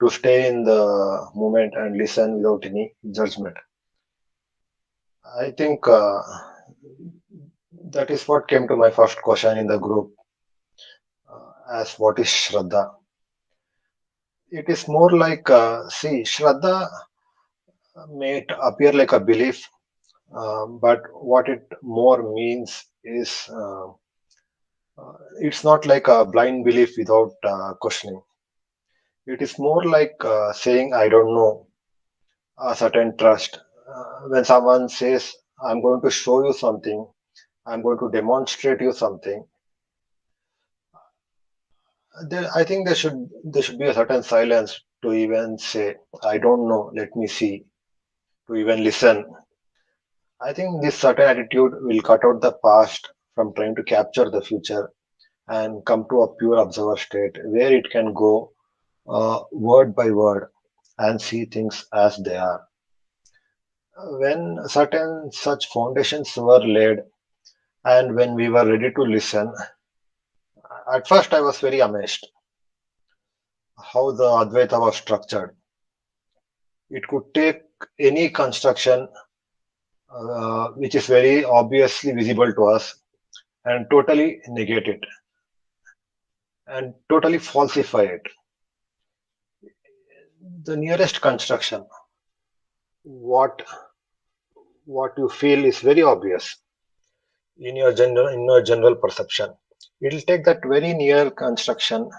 Speaker 2: to stay in the moment and listen without any judgment. I think that is what came to my first question in the group as what is Shraddha? It is more like, see, Shraddha may it appear like a belief, but what it more means is it's not like a blind belief without questioning. It is more like saying, I don't know, a certain trust. When someone says, I'm going to show you something, I'm going to demonstrate you something, I think there should be a certain silence to even say, I don't know, let me see, to even listen. I think this certain attitude will cut out the past from trying to capture the future and come to a pure observer state where it can go word by word and see things as they are. When certain such foundations were laid and when we were ready to listen, at first I was very amazed how the Advaita was structured. It could take any construction which is very obviously visible to us and totally negate it and totally falsify it. The nearest construction, what what you feel is very obvious in your general perception. It'll take that very near construction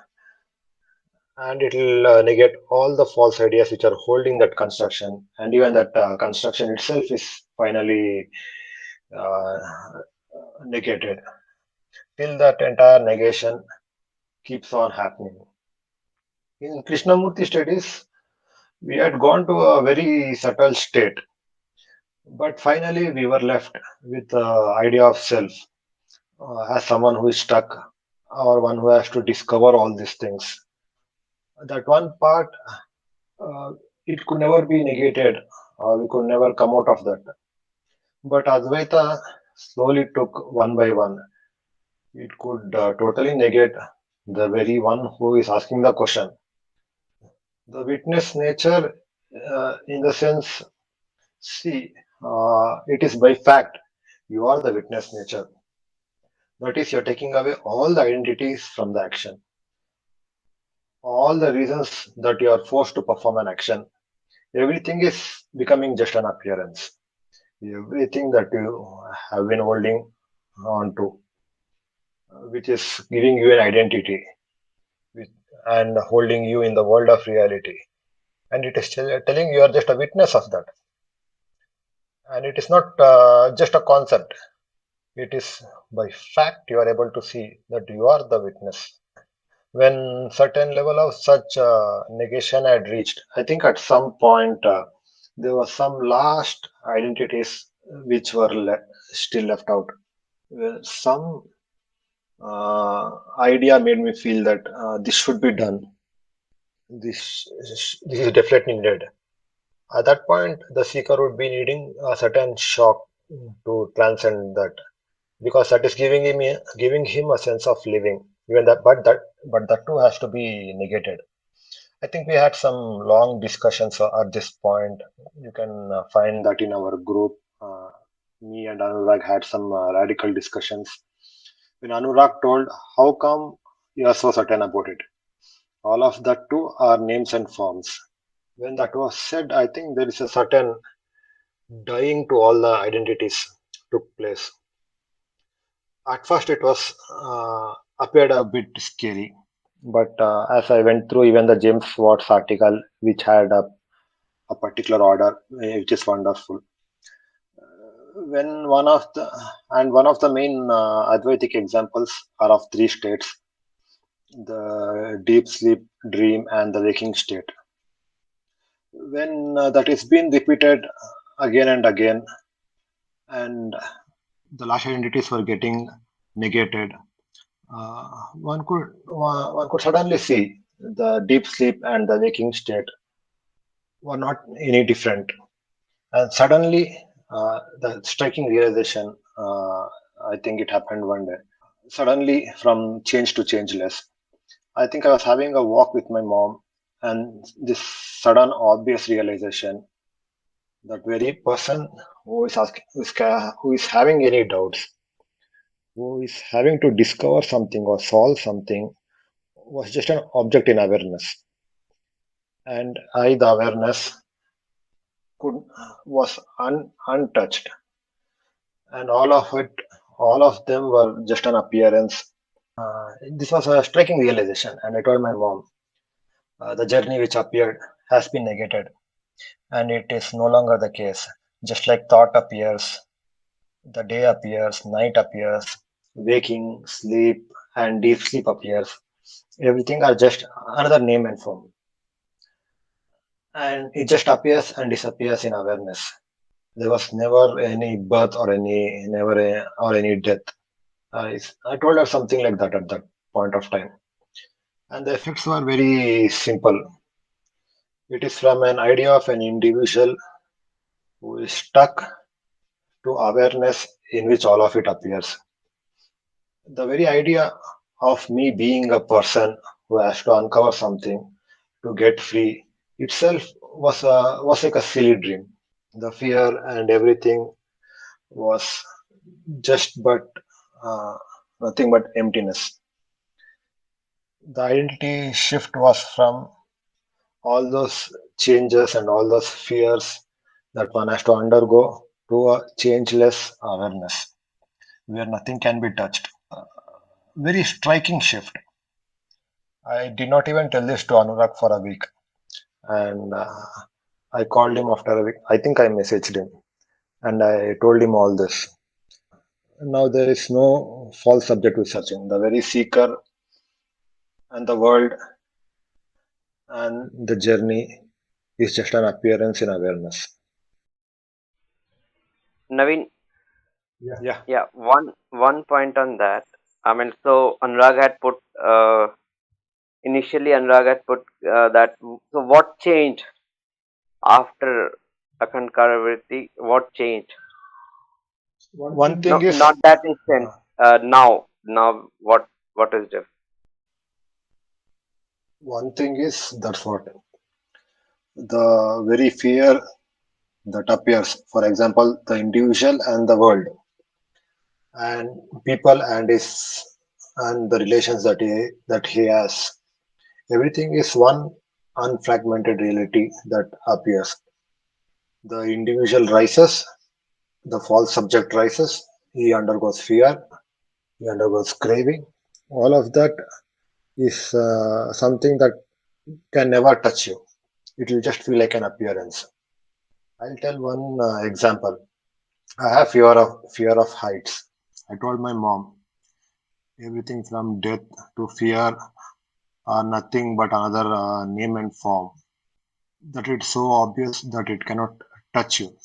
Speaker 2: and it'll negate all the false ideas which are holding that construction, and even that construction itself is finally uh, negated till that entire negation keeps on happening. In Krishnamurti studies, we had gone to a very subtle state, but finally we were left with the idea of self as someone who is stuck or one who has to discover all these things. That one part, uh, it could never be negated, or we could never come out of that. But Advaita slowly took one by one. It could totally negate the very one who is asking the question. The witness nature, in the sense, see, it is by fact you are the witness nature. That is, you're taking away all the identities from the action, all the reasons that you are forced to perform an action. Everything is becoming just an appearance. Everything that you have been holding on to, which is giving you an identity with, and holding you in the world of reality. And it is telling you are just a witness of that. And it is not just a concept, it is by fact you are able to see that you are the witness. When certain level of such negation had reached, I think at some point there was some last identities which were still left out. Some idea made me feel that this should be done. This is definitely needed. At that point, the seeker would be needing a certain shock to transcend that, because that is giving him a sense of living. Even that, but that too has to be negated. I think we had some long discussions at this point. You can find that in our group. Me and Anurag had some radical discussions. When Anurag told, how come you are so certain about it? All of that too are names and forms. When that was said, I think there is a certain dying to all the identities took place. At first, it was appeared a bit scary, but as I went through even the James Watts article, which had a particular order, which is wonderful. When one of the main Advaitic examples are of three states: the deep sleep, dream, and the waking state. When that is being repeated again and again, and the last identities were getting negated, one could suddenly see the deep sleep and the waking state were not any different. And suddenly, The striking realization, I think it happened one day. Suddenly, from change to changeless, I think I was having a walk with my mom, and this sudden, obvious realization that very person who is asking, who is having any doubts, who is having to discover something or solve something, was just an object in awareness, and the awareness, could was untouched, and all of them were just an appearance. This was a striking realization, and I told my mom, the journey which appeared has been negated, and it is no longer the case. Just like thought appears, the day appears, night appears, waking, sleep, and deep sleep appears. Everything are just another name and form, and it just appears and disappears in awareness. There was never any birth or any death. I told her something like that at that point of time, and the effects were very simple. It is from an idea of an individual who is stuck to awareness in which all of it appears. The very idea of me being a person who has to uncover something to get free itself was like a silly dream. The fear and everything was just but uh, nothing but emptiness. The identity shift was from all those changes and all those fears that one has to undergo to a changeless awareness where nothing can be touched. Very striking shift. I did not even tell this to Anurag for a week, and I called him after a week. I think I messaged him and I told him all this. Now there is no false subject with searching. The very seeker and the world and the journey is just an appearance in awareness.
Speaker 3: Naveen,
Speaker 2: Yeah.
Speaker 3: yeah, one point on that. I mean, so Anurag had put initially Anurag had put that. So what changed after Akhandakara Vritti? What changed?
Speaker 2: One
Speaker 3: No,
Speaker 2: thing is,
Speaker 3: not that instant. Now, what is different?
Speaker 2: that's what the very fear that appears. For example, the individual and the world, and people and the relations that he has. Everything is one unfragmented reality that appears. The individual rises, the false subject rises, he undergoes fear, he undergoes craving. All of that is something that can never touch you. It will just feel like an appearance. I'll tell one example. I have fear of heights. I told my mom everything from death to fear are nothing but another name and form. That it's so obvious that it cannot touch you.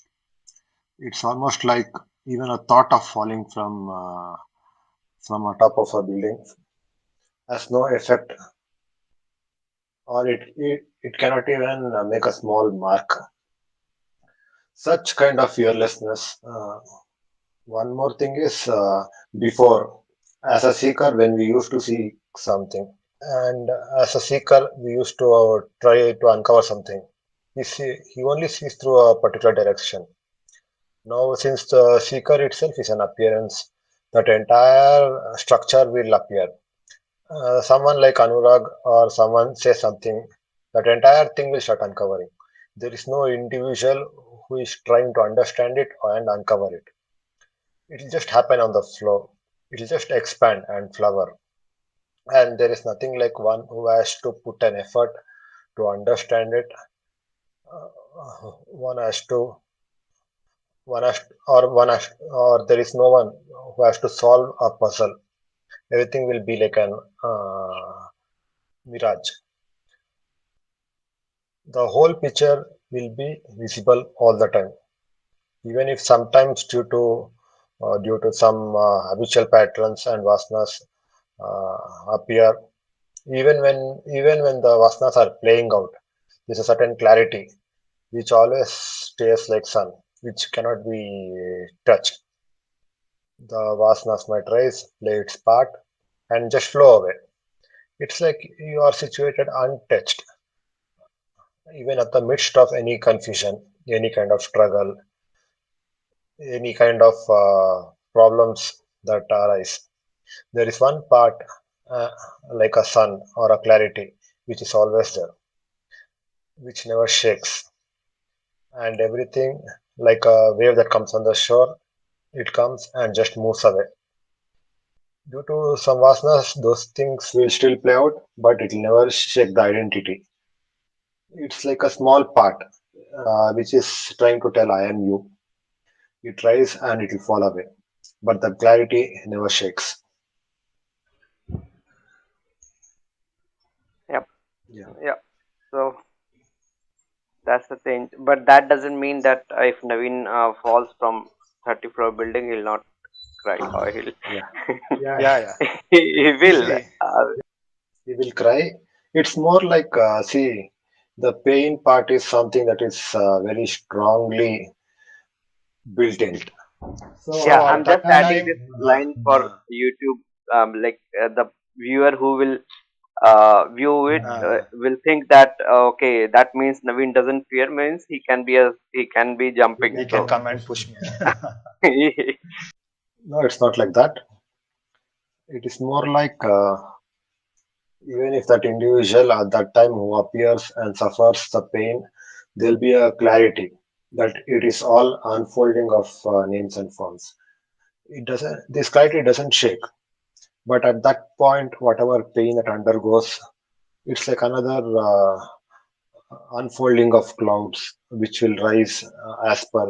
Speaker 2: It's almost like even a thought of falling from a top of a building has no effect, or it cannot even make a small mark. Such kind of fearlessness. One more thing is, before, as a seeker, when we used to seek something, and as a seeker, we used to try to uncover something. He only sees through a particular direction. Now, since the seeker itself is an appearance, that entire structure will appear. Someone like Anurag or someone says something, that entire thing will start uncovering. There is no individual who is trying to understand it and uncover it. It will just happen on the flow. It will just expand and flower. And there is nothing like one who has to put an effort to understand it. One has to, or there is no one who has to solve a puzzle. Everything will be like an mirage. The whole picture will be visible all the time, even if sometimes due to some habitual patterns and vasanas appear. Even when the vasanas are playing out, there's a certain clarity which always stays like sun. which cannot be touched. The vasanas might rise, play its part, and just flow away. It's like you are situated untouched, even at the midst of any confusion, any kind of struggle, any kind of problems that arise. There is one part, uh, like a sun or a clarity, which is always there, which never shakes, and everything like a wave that comes on the shore, it comes and just moves away. Due to some vasanas, those things will still play out, but it will never shake the identity. It's like a small part, which is trying to tell I am you. It rise and it will fall away, but the clarity never shakes.
Speaker 3: Yep.
Speaker 2: Yeah,
Speaker 3: Yep. So that's the thing. But that doesn't mean that if Naveen falls from 30-floor building, he'll not cry, or he'll
Speaker 2: yeah,
Speaker 4: Yeah, yeah.
Speaker 3: he will.
Speaker 4: See,
Speaker 2: he will cry. It's more like, see, the pain part is something that is very strongly built in.
Speaker 4: built.
Speaker 3: Yeah,
Speaker 4: So
Speaker 2: So
Speaker 4: at
Speaker 2: at
Speaker 3: I'm
Speaker 2: that
Speaker 3: just
Speaker 4: that
Speaker 3: adding
Speaker 4: time,
Speaker 3: this
Speaker 2: time,
Speaker 3: line for YouTube. Like the viewer who will view it
Speaker 4: uh,
Speaker 3: will think that okay, that means Naveen doesn't fear, means he can be jumping.
Speaker 4: he can
Speaker 3: So
Speaker 4: come and push me.
Speaker 2: no, it's not like that. It is more like, even if that individual at that time who appears and suffers the pain, there'll be a clarity that it is all unfolding of names and forms. It doesn't. This clarity doesn't shake. But at that point, whatever pain that undergoes, it's like another unfolding of clouds which will rise as per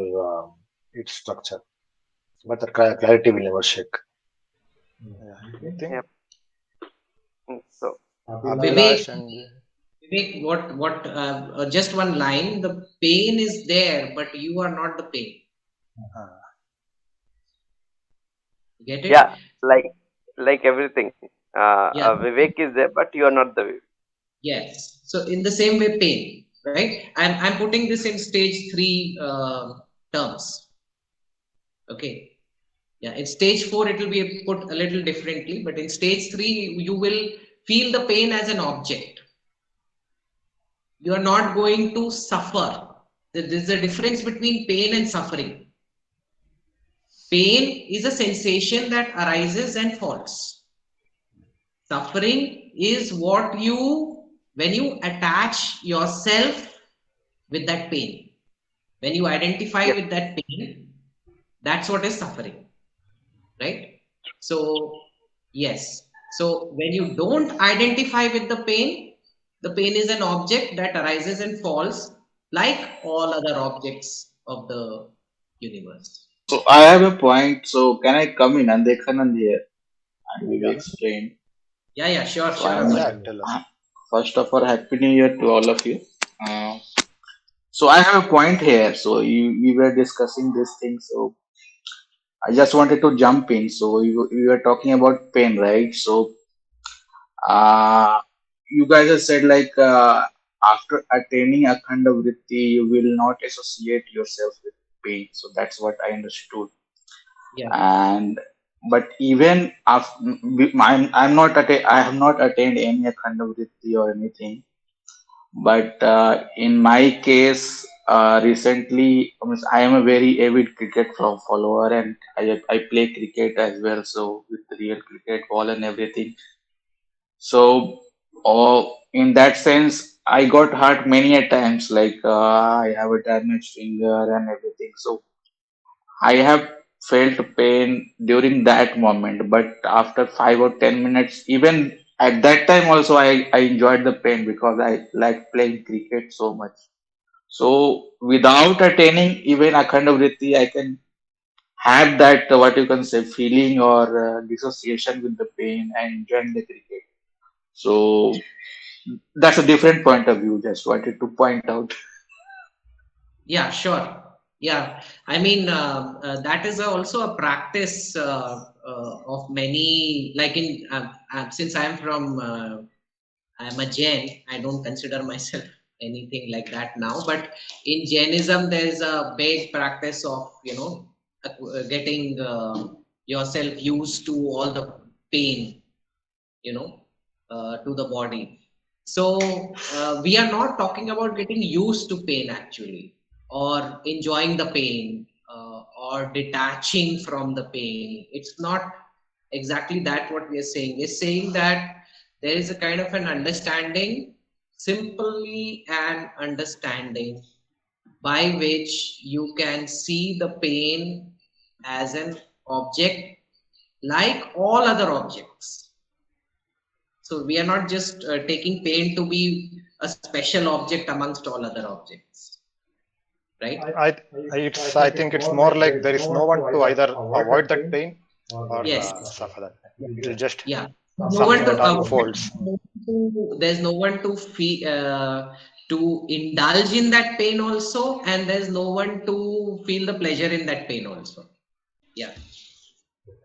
Speaker 2: its structure. But the clarity will never shake.
Speaker 4: Yeah, I think
Speaker 3: yep. So
Speaker 1: Vivek,
Speaker 4: Abhilash and
Speaker 1: Vivek, just one line. The pain is there, but you are not the pain.
Speaker 4: uh,
Speaker 1: Get it?
Speaker 3: yeah, like everything.
Speaker 1: Yeah.
Speaker 3: Vivek is there, but you are not the Vivek.
Speaker 1: Yes. So in the same way, pain, right? I'm putting this in stage three terms. Okay. Yeah. In stage four, it will be put a little differently, but in stage three, you will feel the pain as an object. You are not going to suffer. There's a difference between pain and suffering. Pain is a sensation that arises and falls. Suffering is what when you attach yourself with that pain. When you identify
Speaker 3: Yep.
Speaker 1: with that pain, that's what is suffering, right? So, yes. So, when you don't identify with the pain is an object that arises and falls like all other objects of the universe.
Speaker 5: So I have a point. So can I come in and they can and here and we will
Speaker 2: Yeah.
Speaker 5: explain.
Speaker 1: Yeah, yeah, sure,
Speaker 5: So
Speaker 1: sure,
Speaker 5: I'm
Speaker 2: Yeah,
Speaker 1: Abhay.
Speaker 4: yeah,
Speaker 2: tell,
Speaker 4: tell
Speaker 2: tell us.
Speaker 4: us.
Speaker 5: first of all happy new year to all of you. Uh, so I have a point here. So we were discussing this thing. So I just wanted to jump in. So you were talking about pain, right? So uh, you guys have said like after attaining Akhanda Vritti, you will not associate yourself with pain. So that's what I understood.
Speaker 1: Yeah,
Speaker 5: And but even after I have not attained any Akhanda Vritti or anything. But in my case, recently, I am a very avid cricket follower, and I play cricket as well. So with the real cricket ball and everything. So, in that sense, I got hurt many a times. Like I have a damaged finger and everything. So I have felt pain during that moment, but after 5 or 10 minutes, even at that time also, I enjoyed the pain because I like playing cricket so much. So without attaining even Akhanda Vritti, I can have that what you can say feeling or dissociation with the pain and enjoying the cricket. So that's a different point of view. Just wanted to point out.
Speaker 1: yeah, sure. Yeah, I mean, that is also a practice of many, like since I'm a Jain, I don't consider myself anything like that now. But in Jainism, there's a big practice of, getting yourself used to all the pain, to the body. So we are not talking about getting used to pain actually, or enjoying the pain, or detaching from the pain. It's not exactly that what we are saying. We're saying that there is a kind of an understanding, simply an understanding by which you can see the pain as an object like all other objects. So we are not just taking pain to be a special object amongst all other objects, right?
Speaker 2: I think it's more like there is no one to either avoid that pain or
Speaker 1: Yes.
Speaker 2: suffer that pain. It is just
Speaker 1: Yeah. No one
Speaker 2: something
Speaker 1: to
Speaker 2: that
Speaker 1: avoid.
Speaker 2: unfolds.
Speaker 1: There's no one to feel, to indulge in that pain also, and there's no one to feel the pleasure in that pain also. Yeah.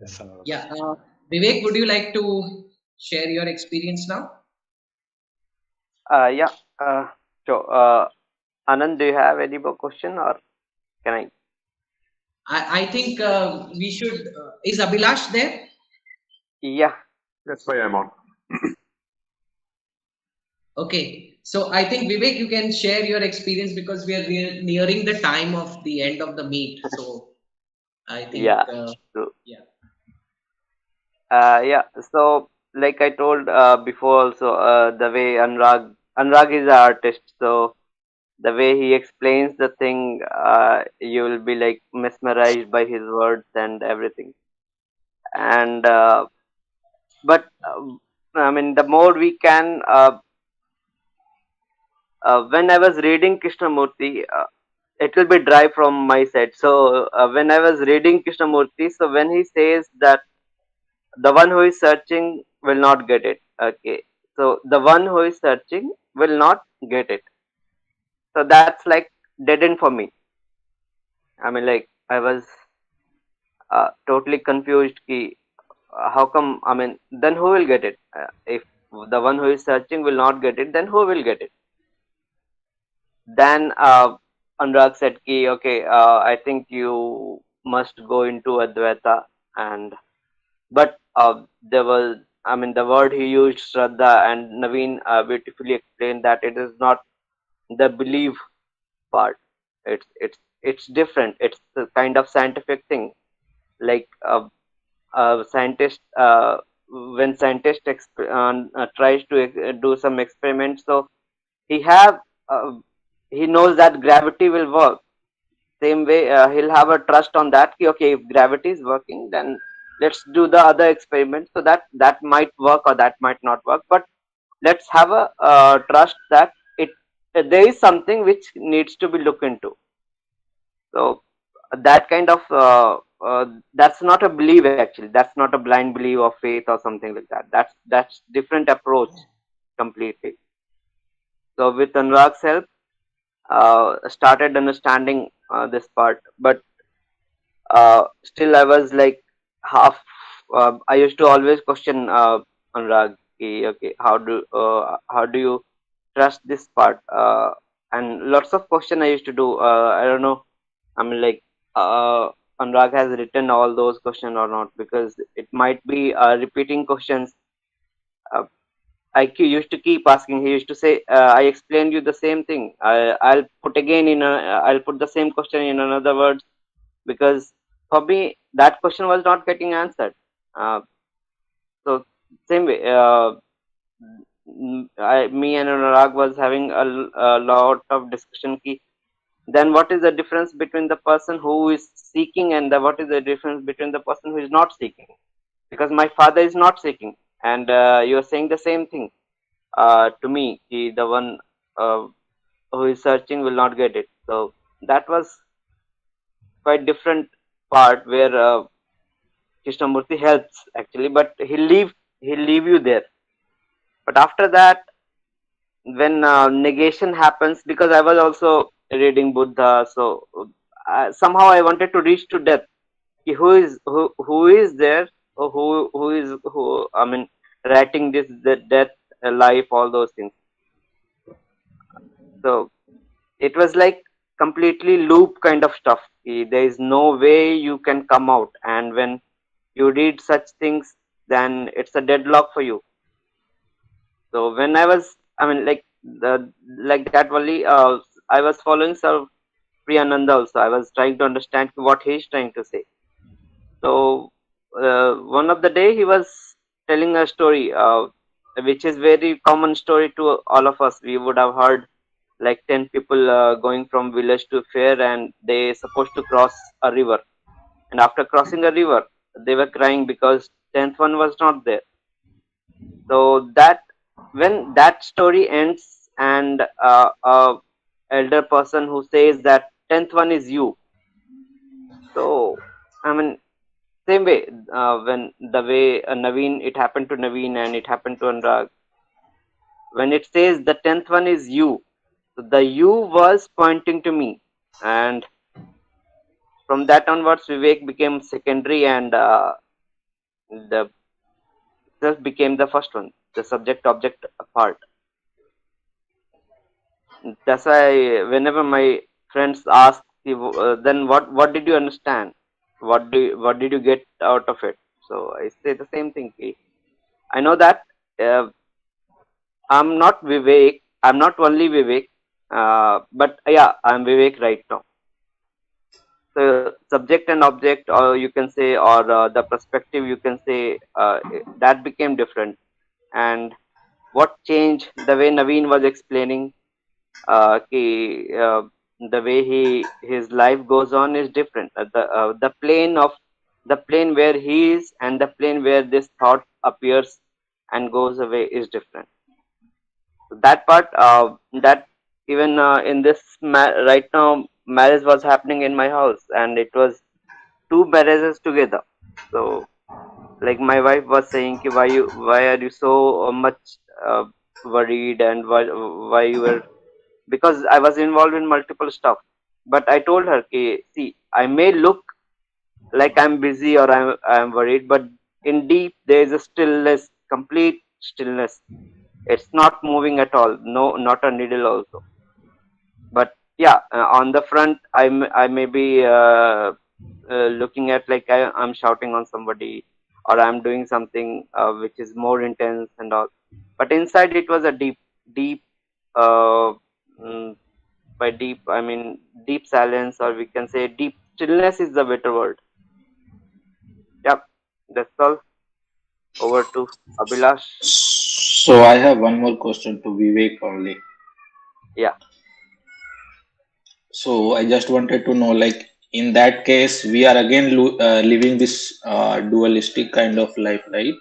Speaker 2: Yes, Anurag.
Speaker 1: Yeah. Vivek, would you like to share your experience now?
Speaker 3: Yeah. So, Anand, do you have any more question, or can I?
Speaker 1: I think we should. Is Abhilash there?
Speaker 3: Yeah.
Speaker 6: That's why I'm on.
Speaker 1: Okay. So I think Vivek, you can share your experience because we are nearing the time of the end of the meet. So I think,
Speaker 3: Yeah. So,
Speaker 1: yeah.
Speaker 3: yeah. So, like I told before, also the way Anurag is an artist. So the way he explains the thing, you will be like mesmerized by his words and everything. And but I mean, the more we can. When I was reading Krishnamurti, it will be dry from my side. So when I was reading Krishnamurti, so when he says that the one who is searching will not get it. Okay. So the one who is searching will not get it. So that's like dead end for me. I mean, like I was totally confused. Ki, how come? I mean, then who will get it? If the one who is searching will not get it, then who will get it? Then Anurag said, "Ki okay, I think you must go into Advaita." And but there was, I mean, the word he used, Shraddha, and Naveen beautifully explained that it is not the belief part. It's different. It's the kind of scientific thing. Like scientist, when scientist tries to do some experiments, so he have uh, he knows that gravity will work. Same way, he'll have a trust on that. Ki, okay, if gravity is working, then let's do the other experiment. So that might work or that might not work. But let's have a trust that there is something which needs to be looked into. So that kind of that's not a belief actually. That's not a blind belief of faith or something like that. That's different approach completely. So with Anurag's help, started understanding this part, but still I was like half. I used to always question Anurag. Ki, okay, how do you trust this part? And lots of question I used to do. I don't know. I mean, like Anurag has written all those questions or not, because it might be repeating questions. Uh, used to keep asking. He used to say, "I explained you the same thing. I'll put again I'll put the same question in another words," because for me that question was not getting answered. So same way, me and Anurag was having a lot of discussion. Ki, then what is the difference between the person who is seeking and what is the difference between the person who is not seeking? Because my father is not seeking, and you are saying the same thing to me. Ki, the one uh, who is searching will not get it. So that was quite different part where Krishnamurti helps actually, but he'll leave you there. But after that, when negation happens, because I was also reading Buddha, so somehow I wanted to reach to death. Ki who is there, or who is who? I mean, writing this the death, life, all those things. So it was like completely loop kind of stuff. There is no way you can come out, and when you read such things, then it's a deadlock for you. So when I was, I mean, like that only, I was following Sir Priyananda also. I was trying to understand what he's trying to say. So one of the day he was telling a story, which is very common story to all of us. We would have heard like 10 people going from village to fair, and they supposed to cross a river. And after crossing a river, they were crying because 10th one was not there. So that when that story ends, and a elder person who says that 10th one is you. So I mean, same way, when the way Naveen, it happened to Naveen and it happened to Anurag. When it says the 10th one is you, so the you was pointing to me, and from that onwards, Vivek became secondary, and the self became the first one, the subject-object part. That's why whenever my friends ask, then what did you understand? What did you get out of it? So I say the same thing. I know that I'm not Vivek. I'm not only Vivek, but yeah, I'm Vivek right now. So subject and object, or you can say, or the perspective, you can say, that became different. And what changed? The way Naveen was explaining, the way his life goes on is different. The plane where he is and the plane where this thought appears and goes away is different. That part, that even in this right now, marriage was happening in my house, and it was two marriages together. So like my wife was saying, ki, why are you so much worried, and why you were, because I was involved in multiple stuff. But I told her, ki, see, I may look like I'm busy or I'm worried, but in deep there is a stillness, complete stillness. It's not moving at all, no, not a needle also. But yeah, on the front, I may be looking at like I'm shouting on somebody, or I'm doing something which is more intense and all. But inside it was a deep, uh, mm, by deep I mean deep silence, or we can say deep stillness is the better word. Yep, that's all. Over to Abhilash.
Speaker 5: So I have one more question to Vivek only.
Speaker 3: Yeah,
Speaker 5: So I just wanted to know, like in that case, we are again living this dualistic kind of life, right?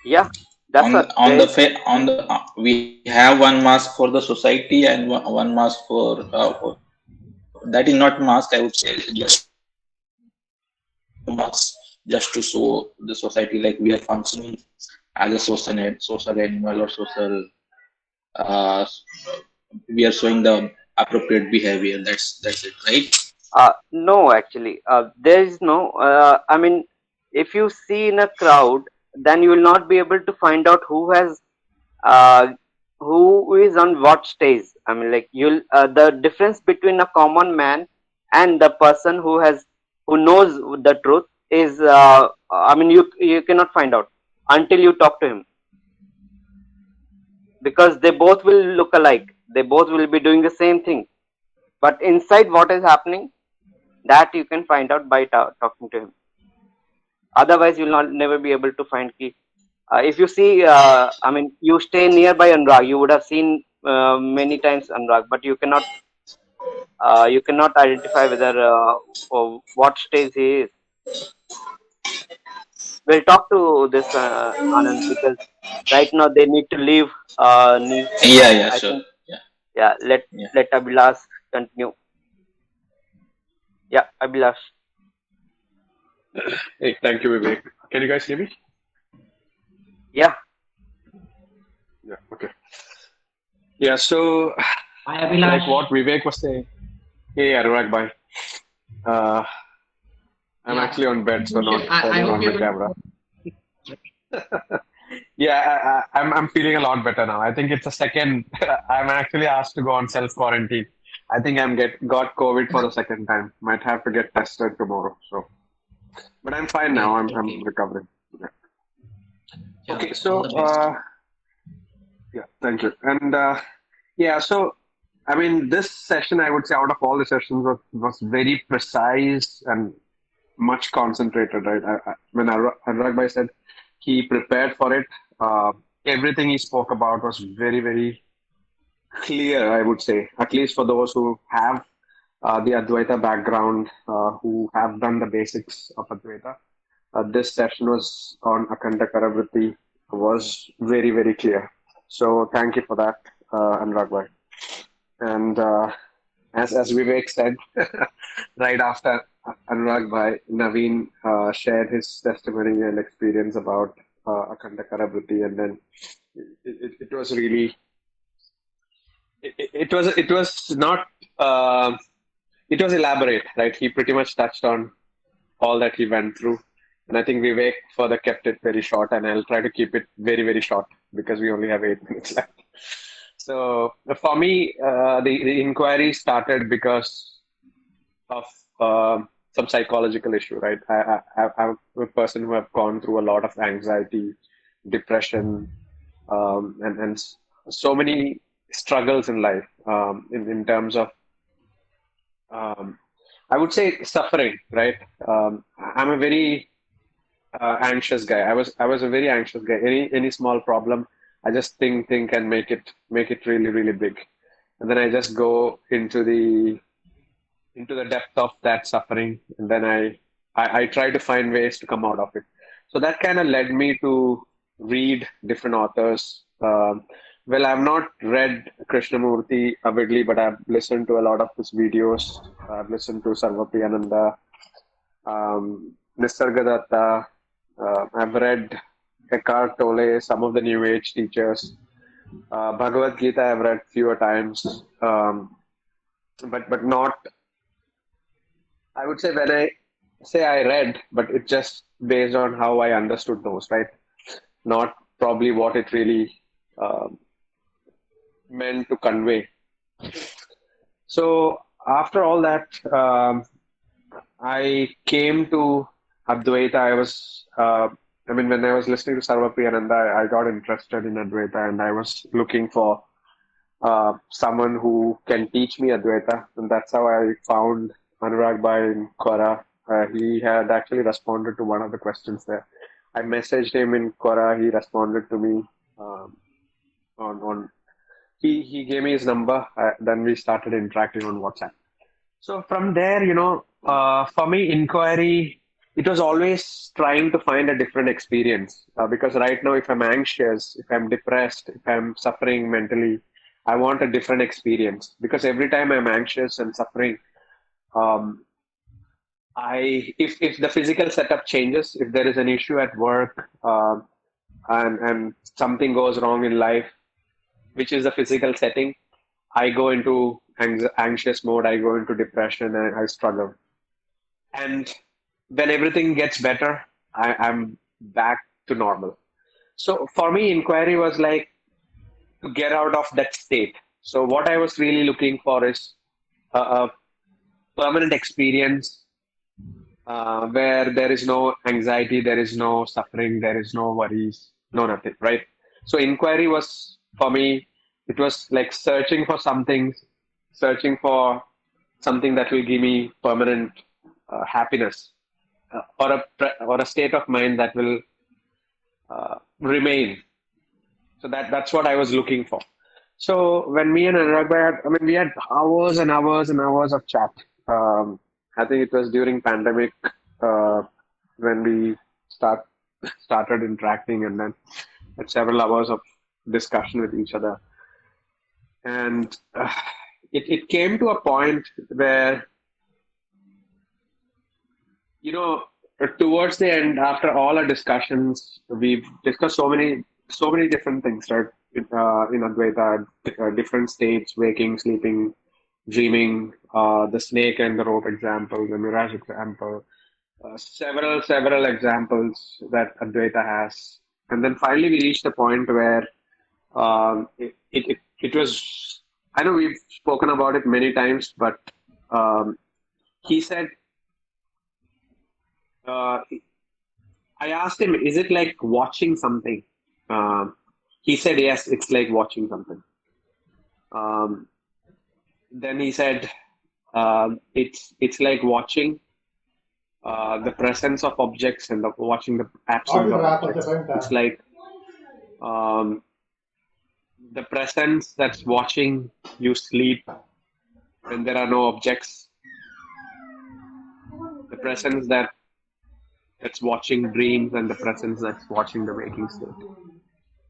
Speaker 3: yeah, that's what
Speaker 5: On
Speaker 3: there
Speaker 5: the
Speaker 3: is.
Speaker 5: on the we have one mask for the society and one mask for that is not mask. I would say just a mask, just to show the society like we are functioning as a social animal or social. Uh, we are showing the appropriate behavior. That's it, right?
Speaker 3: No, actually, there is no. I mean, if you see in a crowd, then you will not be able to find out uh, who is on what stage. I mean, like you'll the difference between a common man and the person who knows the truth is. I mean, you cannot find out until you talk to him, because they both will look alike. They both will be doing the same thing, but inside what is happening, that you can find out by talking to him. Otherwise you'll not never be able to find key. If you see, I mean, you stay nearby Anurag, you would have seen many times Anurag, but you cannot identify whether or what stage he is. We'll talk to this Anand, because right now they need to leave Neeve.
Speaker 5: Yeah, yeah,
Speaker 3: I
Speaker 5: sure.
Speaker 3: think,
Speaker 5: Yeah,
Speaker 3: yeah,
Speaker 5: yeah.
Speaker 3: let Abhilash continue. Yeah, Abhilash.
Speaker 6: Hey, thank you, Vivek. Can you guys hear me?
Speaker 3: Yeah,
Speaker 6: Yeah, okay. Yeah, so
Speaker 1: Hi,
Speaker 6: like
Speaker 1: Abhilash.
Speaker 6: what Vivek was saying, hey, Anurag, bye. Uh, I'm
Speaker 1: Yeah,
Speaker 6: actually on bed, so not
Speaker 1: I
Speaker 6: turning
Speaker 1: hope
Speaker 6: on my
Speaker 1: you're.
Speaker 6: camera. Yeah, I'm feeling a lot better now. I think it's a second. I'm actually asked to go on self quarantine. I think got COVID for the second time. Might have to get tested tomorrow. So, but I'm fine now.
Speaker 1: Okay,
Speaker 6: I'm
Speaker 1: okay.
Speaker 6: recovering. Yeah.
Speaker 1: Sure.
Speaker 6: Okay,
Speaker 1: All
Speaker 6: so
Speaker 1: the best.
Speaker 6: yeah, thank you. And yeah, so I mean, this session, I would say, out of all the sessions, was very precise and much concentrated, right? When Anurag Bhai said he prepared for it, uh, everything he spoke about was very, very clear, I would say, at least for those who have the Advaita background, who have done the basics of Advaita. This session was on Akhandakara Vritti was very, very clear. So thank you for that, Anurag Bhai. And as Vivek said, right after Anurag Bhai, Naveen shared his testimony and experience about Akhandakara Vritti, and then it was really it was not it was elaborate, right? He pretty much touched on all that he went through, and I think Vivek further kept it very short, and I'll try to keep it very very short because we only have 8 minutes left. So for me, the inquiry started because of some psychological issue, right? I'm a person who have gone through a lot of anxiety, depression, and so many struggles in life in terms of um, I would say suffering, right? I'm a very anxious guy. I was a very anxious guy. Any small problem, I just think and make it really really big, and then I just go into the depth of that suffering, and then I try to find ways to come out of it. So that kind of led me to read different authors. Well, I've not read Krishnamurti avidly, but I've listened to a lot of his videos. I've listened to Sarvapriyananda, Nisargadatta. I've read Eckhart Tolle, some of the New Age teachers. Bhagavad Gita I've read fewer times, but not I would say when I say I read, but it's just based on how I understood those, right? Not probably what it really meant to convey. So after all that, I came to Advaita. I mean, when I was listening to Sarvapriyananda, I got interested in Advaita, and I was looking for someone who can teach me Advaita, and that's how I found Anurag Bhai in Quora. He had actually responded to one of the questions there. I messaged him in Quora. He responded to me um, on. He gave me his number. Then we started interacting on WhatsApp. So from there, for me, inquiry, it was always trying to find a different experience. Because right now, if I'm anxious, if I'm depressed, if I'm suffering mentally, I want a different experience. Because every time I'm anxious and suffering, um, if the physical setup changes, if there is an issue at work, and something goes wrong in life, which is the physical setting, I go into anxious mode. I go into depression, and I struggle. And when everything gets better, I'm back to normal. So for me, inquiry was like to get out of that state. So what I was really looking for is a permanent experience where there is no anxiety, there is no suffering, there is no worries, no nothing, right? So inquiry was for me, it was like searching for something, searching for something that will give me permanent happiness, or a state of mind that will remain. So that's what I was looking for. So when me and Anurag Bhai I mean, we had hours and hours and hours of chat. I think it was during pandemic when we started interacting, and then had several hours of discussion with each other. And it came to a point where, you know, towards the end, after all our discussions, we've discussed so many different things, right? In Advaita, different states, waking, sleeping, dreaming, the snake and the rope example, the mirage example, several examples that Advaita has. And then finally we reached a point where it was, I know we've spoken about it many times, but he said, I asked him, is it like watching something? He said, yes, it's like watching something. Then he said, it's like watching the presence of objects and watching the absence of objects. It's like the presence that's watching you sleep when there are no objects. The presence that's watching dreams, and the presence that's watching the waking state.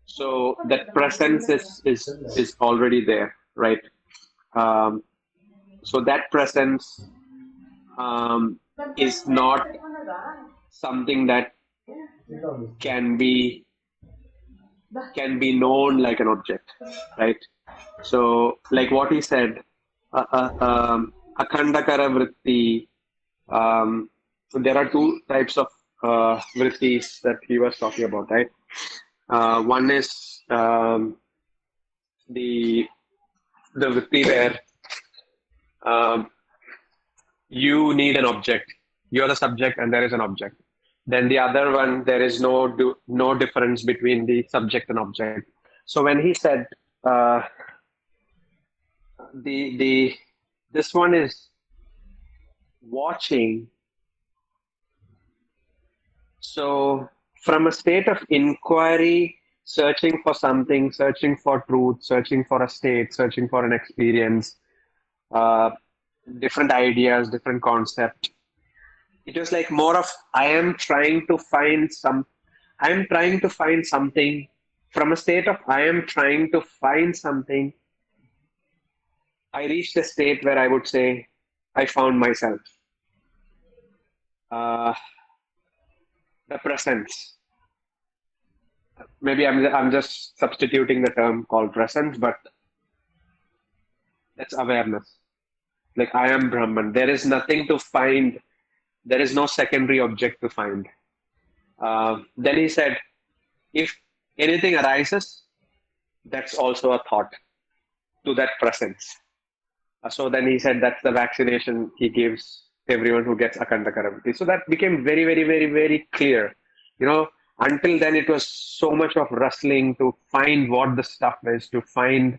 Speaker 6: So that presence is already there, right? So that presence is not something that can be known like an object, right? So like what he said, Akhandakara Vritti, there are two types of vrittis that he was talking about, right? One is the vritti where you need an object. You're the subject and there is an object. Then the other one, there is no difference between the subject and object. So when he said this one is watching, so from a state of inquiry, searching for something, searching for truth, searching for a state, searching for an experience, different ideas, different concept. It was like more of I am trying to find something from a state of I am trying to find something. I reached a state where I would say I found myself. The presence. Maybe I'm just substituting the term called presence, but that's awareness. Like I am Brahman. There is nothing to find. There is no secondary object to find. Then he said, if anything arises, that's also a thought to that presence. So then he said that's the vaccination he gives everyone who gets Akhandakara Vritti. So that became very, very, very, very clear. You know, until then it was so much of wrestling to find what the stuff is, to find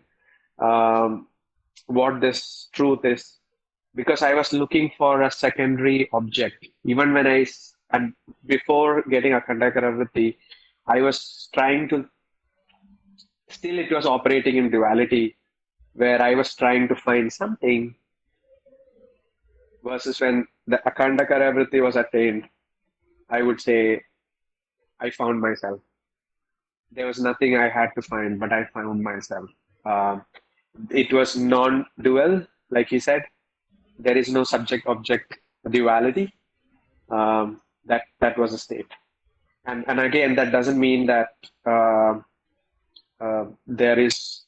Speaker 6: what this truth is, because I was looking for a secondary object. Even when and before getting Akhandakara Vritti, I was trying to, still it was operating in duality, where I was trying to find something, versus when the Akhandakara Vritti was attained, I would say I found myself. There was nothing I had to find, but I found myself. It was non-dual, like he said. There is no subject-object duality. That was a state. And again, that doesn't mean that there is,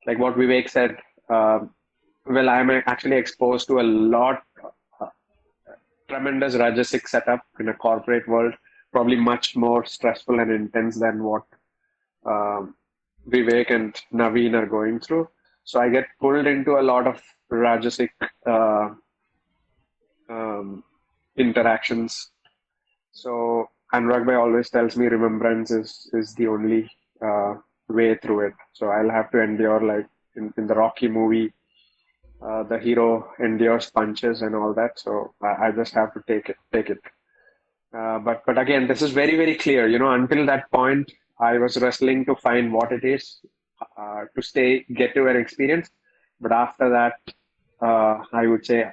Speaker 6: like what Vivek said, well, I'm actually exposed to a lot, tremendous Rajasic setup in a corporate world, probably much more stressful and intense than what Vivek and Naveen are going through. So I get pulled into a lot of Rajasic interactions. So Anurag Bhai always tells me remembrance is the only way through it. So I'll have to endure, like in the Rocky movie, the hero endures punches and all that. So I just have to take it. But again, this is very, very clear. You know, until that point, I was wrestling to find what it is to get to an experience. But after that, I would say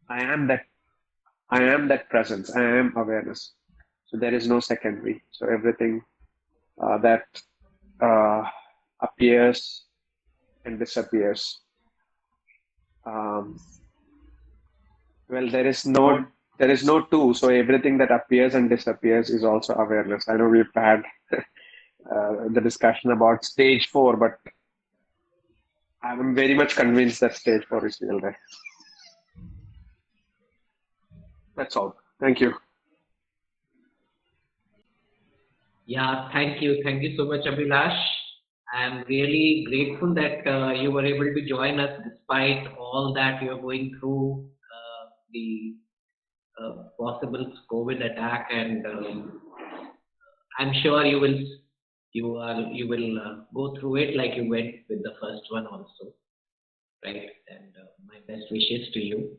Speaker 6: I am that presence. I am awareness. So there is no secondary. So everything that appears and disappears. Well, there is no two. So everything that appears and disappears is also awareness. I know we've had the discussion about stage 4, but I'm very much convinced that stage 4 is still there. That's all. Thank you.
Speaker 1: Yeah, thank you. Thank you so much, Abhilash. I'm really grateful that you were able to join us despite all that you're going through, the possible COVID attack, and I'm sure you will go through it like you went with the first one also, right? And my best wishes to you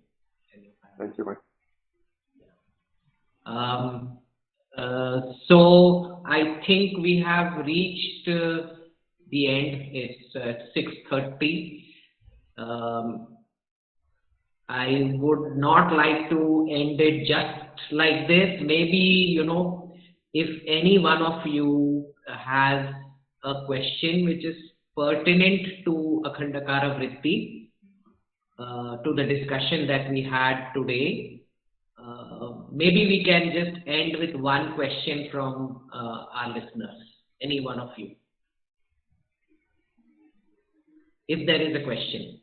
Speaker 1: and your family.
Speaker 6: Thank you, man.
Speaker 1: So I think we have reached the end. It's 6:30. I would not like to end it just like this. Maybe, if any one of you has a question which is pertinent to Akhandakara Vritti, to the discussion that we had today, maybe we can just end with one question from our listeners, any one of you. If there is a question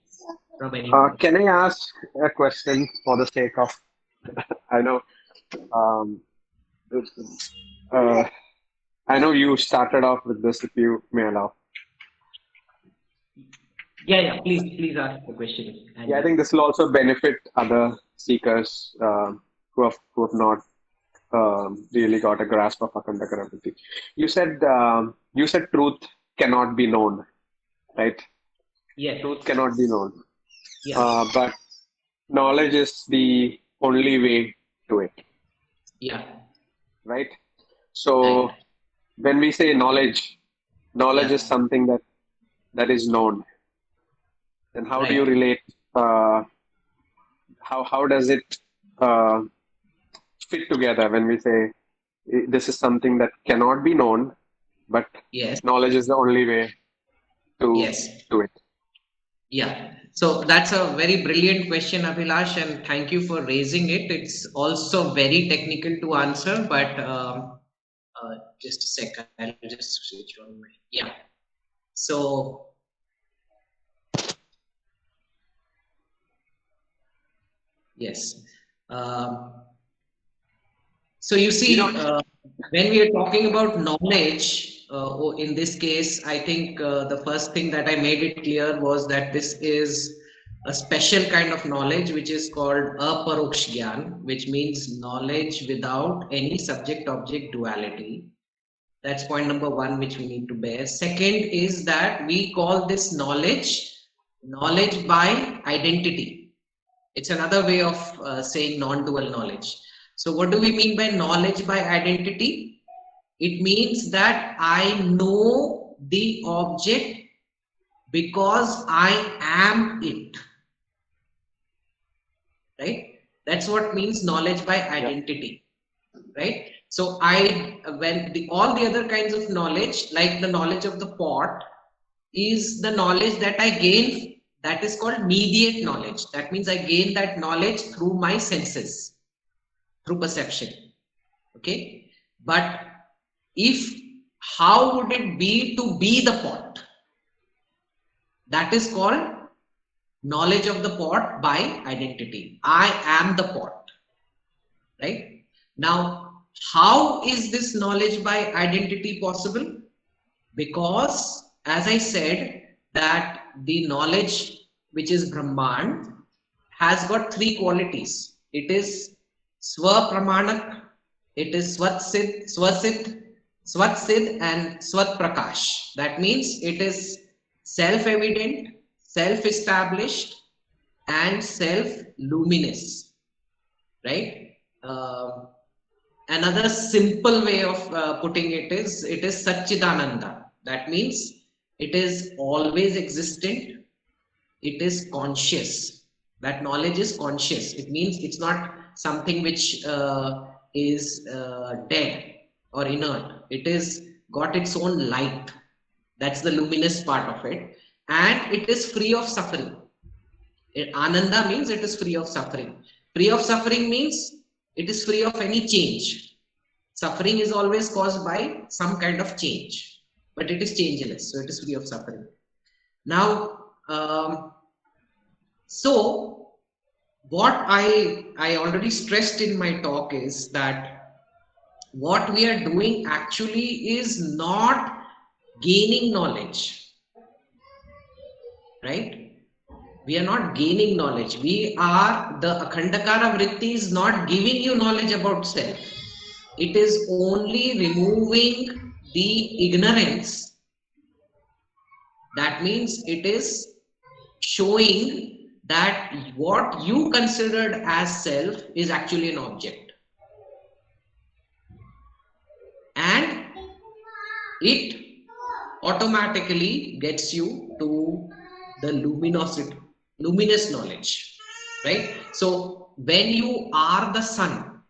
Speaker 1: from anyone.
Speaker 6: Can I ask a question for the sake of, I know, I know you started off with this, if you may allow.
Speaker 1: Yeah, please ask the question.
Speaker 6: Yeah, I think this will also benefit other seekers who have not really got a grasp of Akhandakara Vritti. You said truth cannot be known, right?
Speaker 1: Yes.
Speaker 6: Truth cannot be known.
Speaker 1: Yeah.
Speaker 6: But knowledge is the only way to it.
Speaker 1: Yeah.
Speaker 6: Right? So when we say knowledge is something that is known. Then how do you relate? How does it fit together when we say this is something that cannot be known, but knowledge is the only way to do it?
Speaker 1: Yeah. So that's a very brilliant question, Abhilash, and thank you for raising it. It's also very technical to answer, but just a second, I'll just switch on my, So yes. So you see, when we are talking about knowledge, in this case, I think the first thing that I made it clear was that this is a special kind of knowledge which is called aparoksh gyan, which means knowledge without any subject-object duality. That's point number one, which we need to bear. Second is that we call this knowledge by identity. It's another way of saying non-dual knowledge. So what do we mean by knowledge by identity? It means that I know the object because I am it. Right? That's what means knowledge by identity. Right? So all the other kinds of knowledge, like the knowledge of the pot, is the knowledge that I gain, that is called mediate knowledge. That means I gain that knowledge through my senses, through perception. Okay, but how would it be to be the pot? That is called knowledge of the pot by identity. I am the pot. Right? Now, how is this knowledge by identity possible? Because, as I said, that the knowledge which is Brahman has got three qualities. It is Swapramanak, it is Swatsiddh, and Swatprakash. That means it is self-evident, self-established, and self-luminous. Right? Another simple way of putting it is Satchidananda. That means it is always existent. It is conscious. That knowledge is conscious. It means it's not something which is dead or inert. It is got its own light. That's the luminous part of it. And it is free of suffering. Ananda means it is free of suffering. Free of suffering means it is free of any change. Suffering is always caused by some kind of change, but it is changeless, so it is free of suffering. Now, so what I already stressed in my talk is that what we are doing actually is not gaining knowledge, right? We are not gaining knowledge. The Akhandakara Vritti is not giving you knowledge about self. It is only removing the ignorance. That means it is showing that what you considered as self is actually an object. And it automatically gets you to the luminous knowledge, right? So when you are the sun,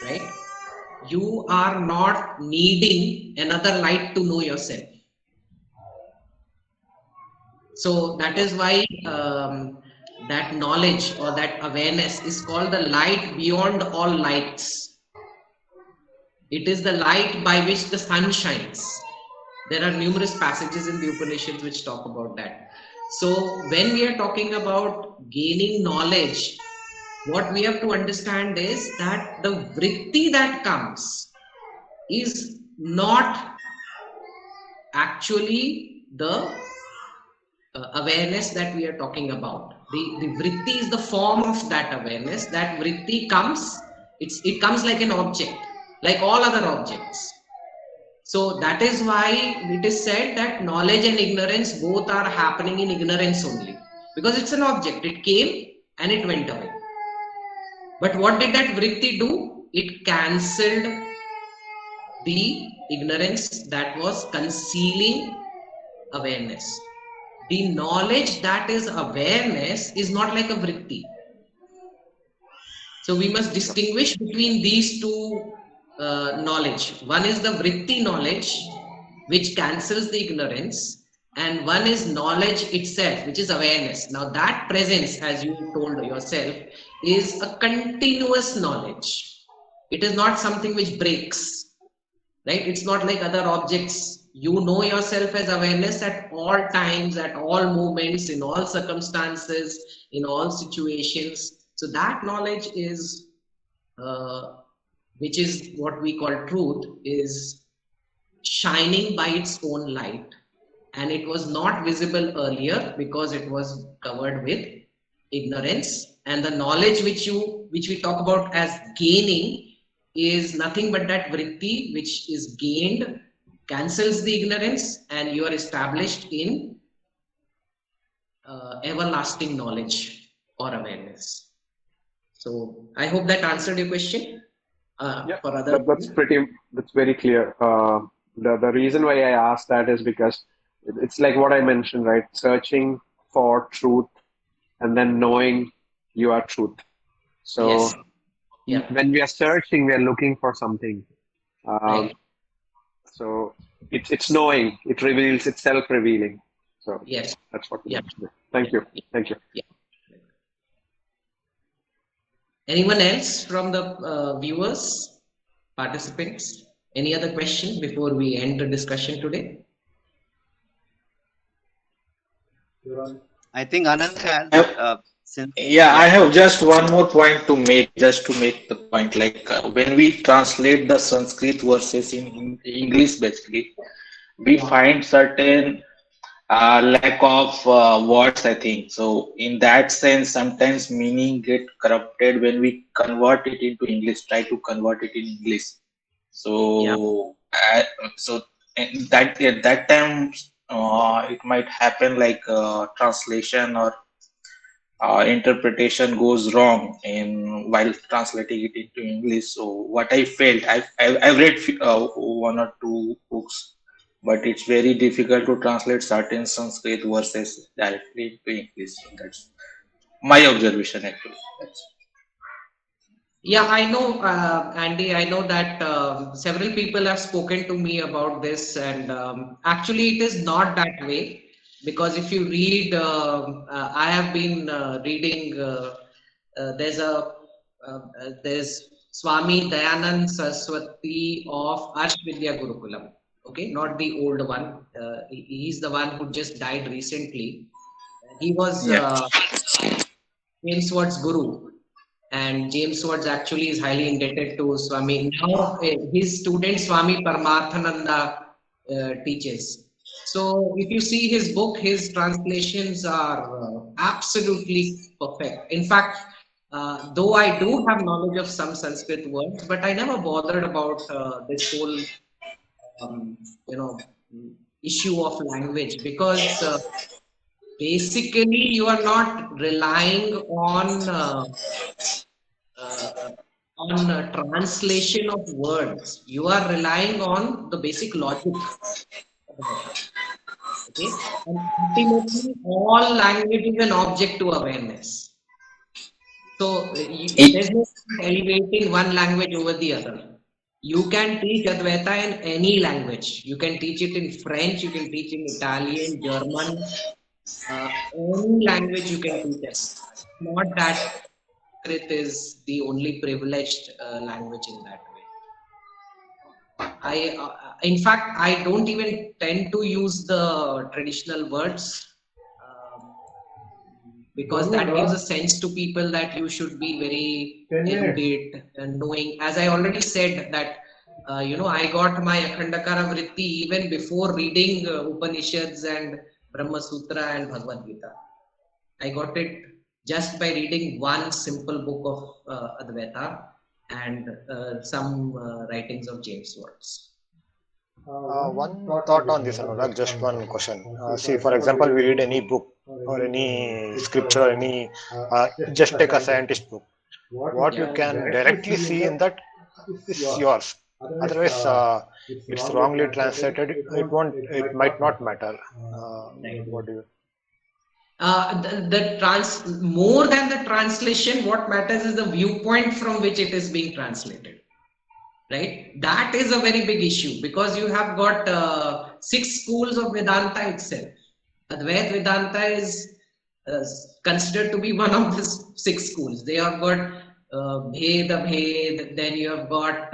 Speaker 1: right, you are not needing another light to know yourself. So that is why that knowledge or that awareness is called the light beyond all lights. It is the light by which the sun shines. There are numerous passages in the Upanishads which talk about that. So when we are talking about gaining knowledge, what we have to understand is that the vritti that comes is not actually the awareness that we are talking about. The vritti is the form of that awareness. That vritti comes, it comes like an object, like all other objects. So that is why it is said that knowledge and ignorance both are happening in ignorance only, because it's an object. It came and it went away. But what did that vritti do? It cancelled the ignorance that was concealing awareness. The knowledge that is awareness is not like a vritti. So we must distinguish between these two knowledge. One is the vritti knowledge, which cancels the ignorance, and one is knowledge itself, which is awareness. Now that presence, as you told yourself, is a continuous knowledge. It is not something which breaks, right? It's not like other objects. You know yourself as awareness at all times, at all moments, in all circumstances, in all situations. So that knowledge is, which is what we call truth, is shining by its own light. And it was not visible earlier because it was covered with ignorance. And the knowledge which we talk about as gaining is nothing but that vritti which is gained, cancels the ignorance, and you are established in everlasting knowledge or awareness. So I hope that answered your question.
Speaker 6: Yeah,
Speaker 1: for other
Speaker 6: that's very clear. The reason why I asked that is because it's like what I mentioned, right? Searching for truth and then knowing you are truth. So
Speaker 1: yes, yeah,
Speaker 6: when we are searching, we are looking for something.
Speaker 1: right.
Speaker 6: So it's knowing, it reveals, it's self-revealing. So
Speaker 1: Yes,
Speaker 6: that's what we
Speaker 1: yeah.
Speaker 6: mentioned. Thank you. Thank you.
Speaker 1: Yeah. Anyone else from the viewers, participants? Any other question before we end the discussion today?
Speaker 7: I think Anand has,
Speaker 5: I have just one more point to make, just to make the point. Like when we translate the Sanskrit verses in English, basically, we find certain lack of words, I think. So in that sense, sometimes meaning get corrupted when we convert it into English, try to convert it in English. So so that at that time it might happen like translation or interpretation goes wrong in while translating it into English. So what I felt, I've read one or two books, but it's very difficult to translate certain Sanskrit verses directly into English. So that's my observation actually.
Speaker 1: Yeah, I know, Andy, I know that several people have spoken to me about this, and actually it is not that way, because if you read, I have been reading, there's Swami Dayanand Saraswati of Ashvidya Gurukulam, okay, not the old one. He's the one who just died recently. He was Ainsworth's guru. and James Watts actually is highly indebted to Swami. Now his student Swami Paramarthananda teaches. So if you see his book, his translations are absolutely perfect. In fact, though I do have knowledge of some Sanskrit words, but I never bothered about this whole um, you know issue of language, because basically you are not relying uh, on translation of words. You are relying on the basic logic of it. Okay, and ultimately all language is an object to awareness. So there's no elevating one language over the other. You can teach Advaita in any language. You can teach it in French, you can teach in Italian, German, any language you can teach it. Not that Sanskrit is the only privileged language in that way. In fact, I don't even tend to use the traditional words. Um, because that gives a sense to people that you should be very erudite and knowing. As I already said that, I got my Akhandakara Vritti even before reading Upanishads and Brahma Sutra and Bhagavad Gita. I got it just by reading one simple book of Advaita and some writings of James Watts.
Speaker 2: One thought on this, Anurag, just one question. See, for example, we read any book or any scripture or any, just take a scientist book. What you can directly see in that is yours. Otherwise, it's wrongly translated. It might not matter. What do you?
Speaker 1: More than the translation, what matters is the viewpoint from which it is being translated. Right? That is a very big issue, because you have got 6 schools of Vedanta itself. Advaita Vedanta is considered to be one of the 6 schools. They have got Bhed, then you have got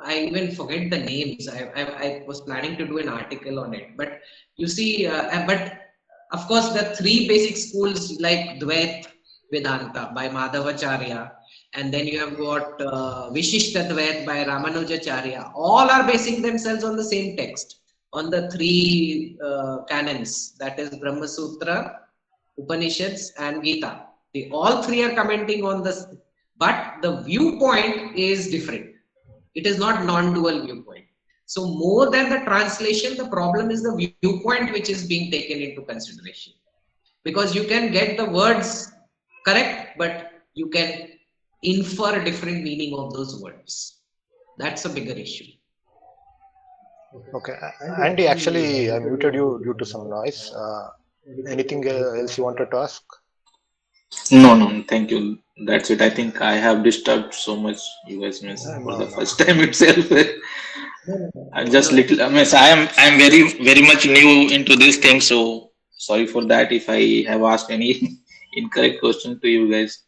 Speaker 1: I even forget the names. I was planning to do an article on it, but you see, but of course the 3 basic schools like Dvaita Vedanta by Madhavacharya, and then you have got Vishishta Dvaita by Ramanujacharya. All are basing themselves on the same text, on the 3 canons, that is Brahma Sutra, Upanishads and Gita. All 3 are commenting on this, but the viewpoint is different. It is not non-dual viewpoint. So more than the translation, the problem is the viewpoint which is being taken into consideration. Because you can get the words correct, but you can infer a different meaning of those words. That's a bigger issue.
Speaker 2: Okay, Andy, actually, I muted you due to some noise. Anything else you wanted to ask?
Speaker 5: No, thank you. That's it. I think I have disturbed so much. You guys miss for the first time itself. I just little. I mean, I'm very much new into this thing, so sorry for that if I have asked any incorrect question to you guys.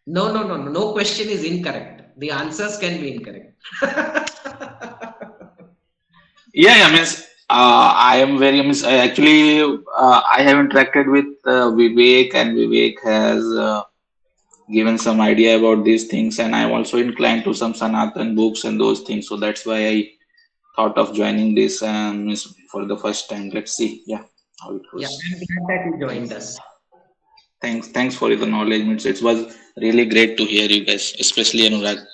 Speaker 1: No question is incorrect. The answers can be incorrect.
Speaker 5: Yeah, I mean, I am very. I actually I have interacted with Vivek, and Vivek has given some idea about these things, and I'm also inclined to some Sanatan books and those things. So that's why I thought of joining this for the first time. Let's see, how it goes.
Speaker 1: Yeah, I'm glad that you joined us.
Speaker 5: Thanks for the knowledge. It was really great to hear you guys, especially Anurag.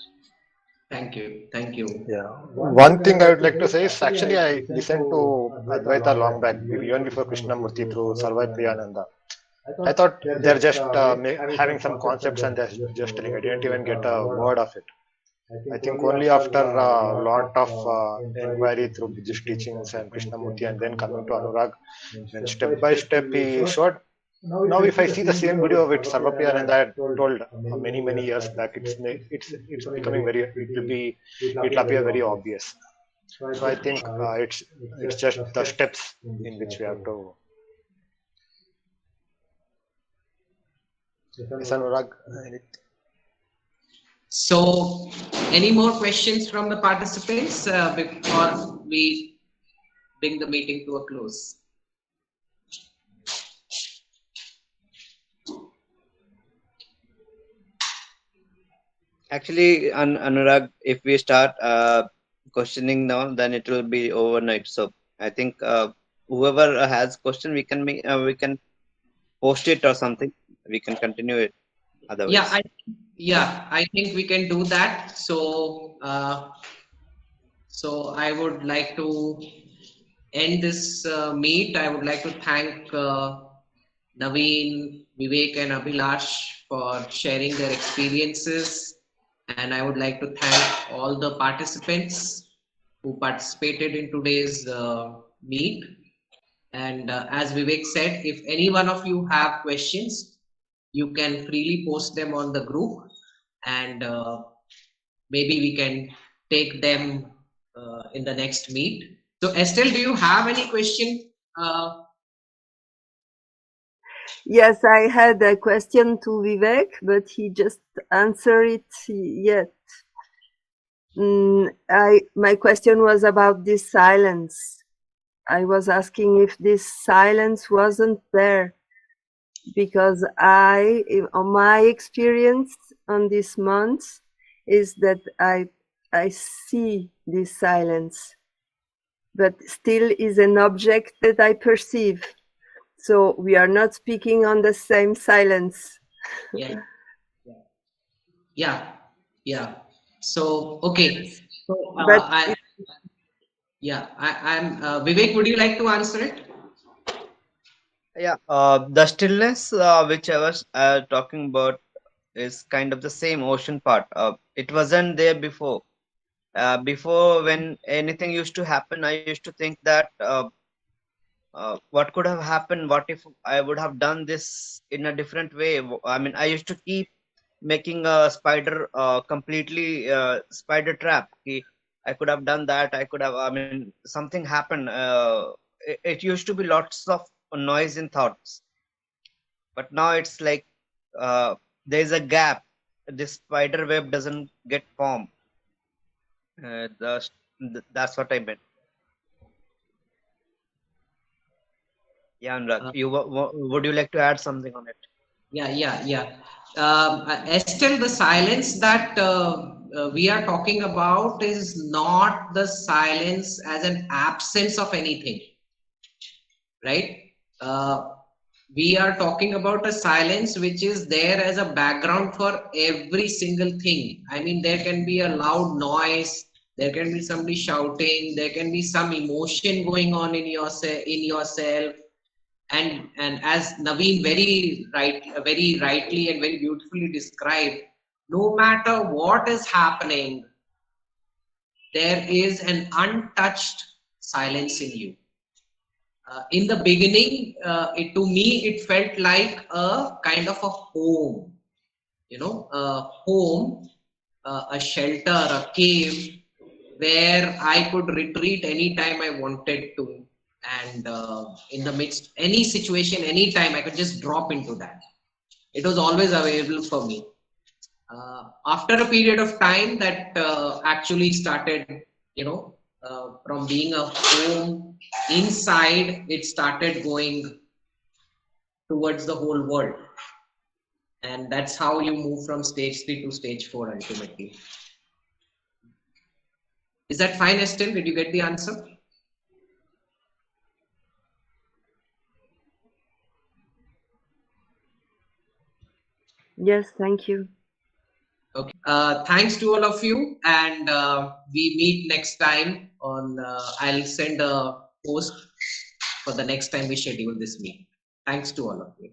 Speaker 1: Thank you.
Speaker 2: Yeah. One thing I would like to say is actually I listened to Advaita long back, even before Krishnamurti through Sarvai Priyananda. I thought they're just having some concepts and they're just telling. I didn't even get a word of it. I think only after a lot of inquiry through Buddhist teachings and Krishnamurti and then coming to Anurag, then step by step he showed. Now, if I see the same video with Sarvapriyananda I had told many years back, it's becoming it'll appear very obvious. So I think it's just the steps in which we have to. Yes, Anurag.
Speaker 1: So, any more questions from the participants before we bring the meeting to a close?
Speaker 7: Actually, Anurag, if we start questioning now, then it will be overnight. So I think whoever has question, we can post it or something. We can continue it.
Speaker 1: Yeah,
Speaker 7: Otherwise,
Speaker 1: I think we can do that. So, so I would like to end this meet. I would like to thank Naveen, Vivek, and Abhilash for sharing their experiences. And I would like to thank all the participants who participated in today's meet. And as Vivek said, if any one of you have questions, you can freely post them on the group, and maybe we can take them in the next meet. So Estelle, do you have any question?
Speaker 8: Yes, I had a question to Vivek, but he just answered it yet. My question was about this silence. I was asking if this silence wasn't there, because on my experience on this month is that I see this silence, but still is an object that I perceive. So we are not speaking on the same silence.
Speaker 1: Yeah. So okay. So
Speaker 8: But
Speaker 1: I'm Vivek. Would you like to answer it?
Speaker 7: yeah, the stillness which I was talking about is kind of the same ocean part. It wasn't there before. Before, when anything used to happen, I used to think that what could have happened? What if I would have done this in a different way? I mean, I used to keep making a spider completely spider trap. I could have done that. I could have. I mean, something happened. It used to be lots of noise in thoughts, but now it's like there's a gap. This spider web doesn't get formed. That's what I meant. Yeah, Anurag, would you like to add something on it?
Speaker 1: Yeah. Estelle, the silence that we are talking about is not the silence as an absence of anything, right? We are talking about a silence which is there as a background for every single thing. I mean, there can be a loud noise, there can be somebody shouting, there can be some emotion going on in yourself, and as Naveen very rightly and very beautifully described, no matter what is happening, there is an untouched silence in you. In the beginning, to me, it felt like a kind of a home, a home, a shelter, a cave where I could retreat anytime I wanted to. And in the midst, any situation, anytime, I could just drop into that. It was always available for me. After a period of time, that actually started, from being a home inside, it started going towards the whole world. And that's how you move from stage 3 to stage 4 ultimately. Is that fine, Estelle? Did you get the answer?
Speaker 8: yes, thank you.
Speaker 1: Okay. Thanks to all of you, and we meet next time on. I'll send a post for the next time we schedule this meet. Thanks to all of you.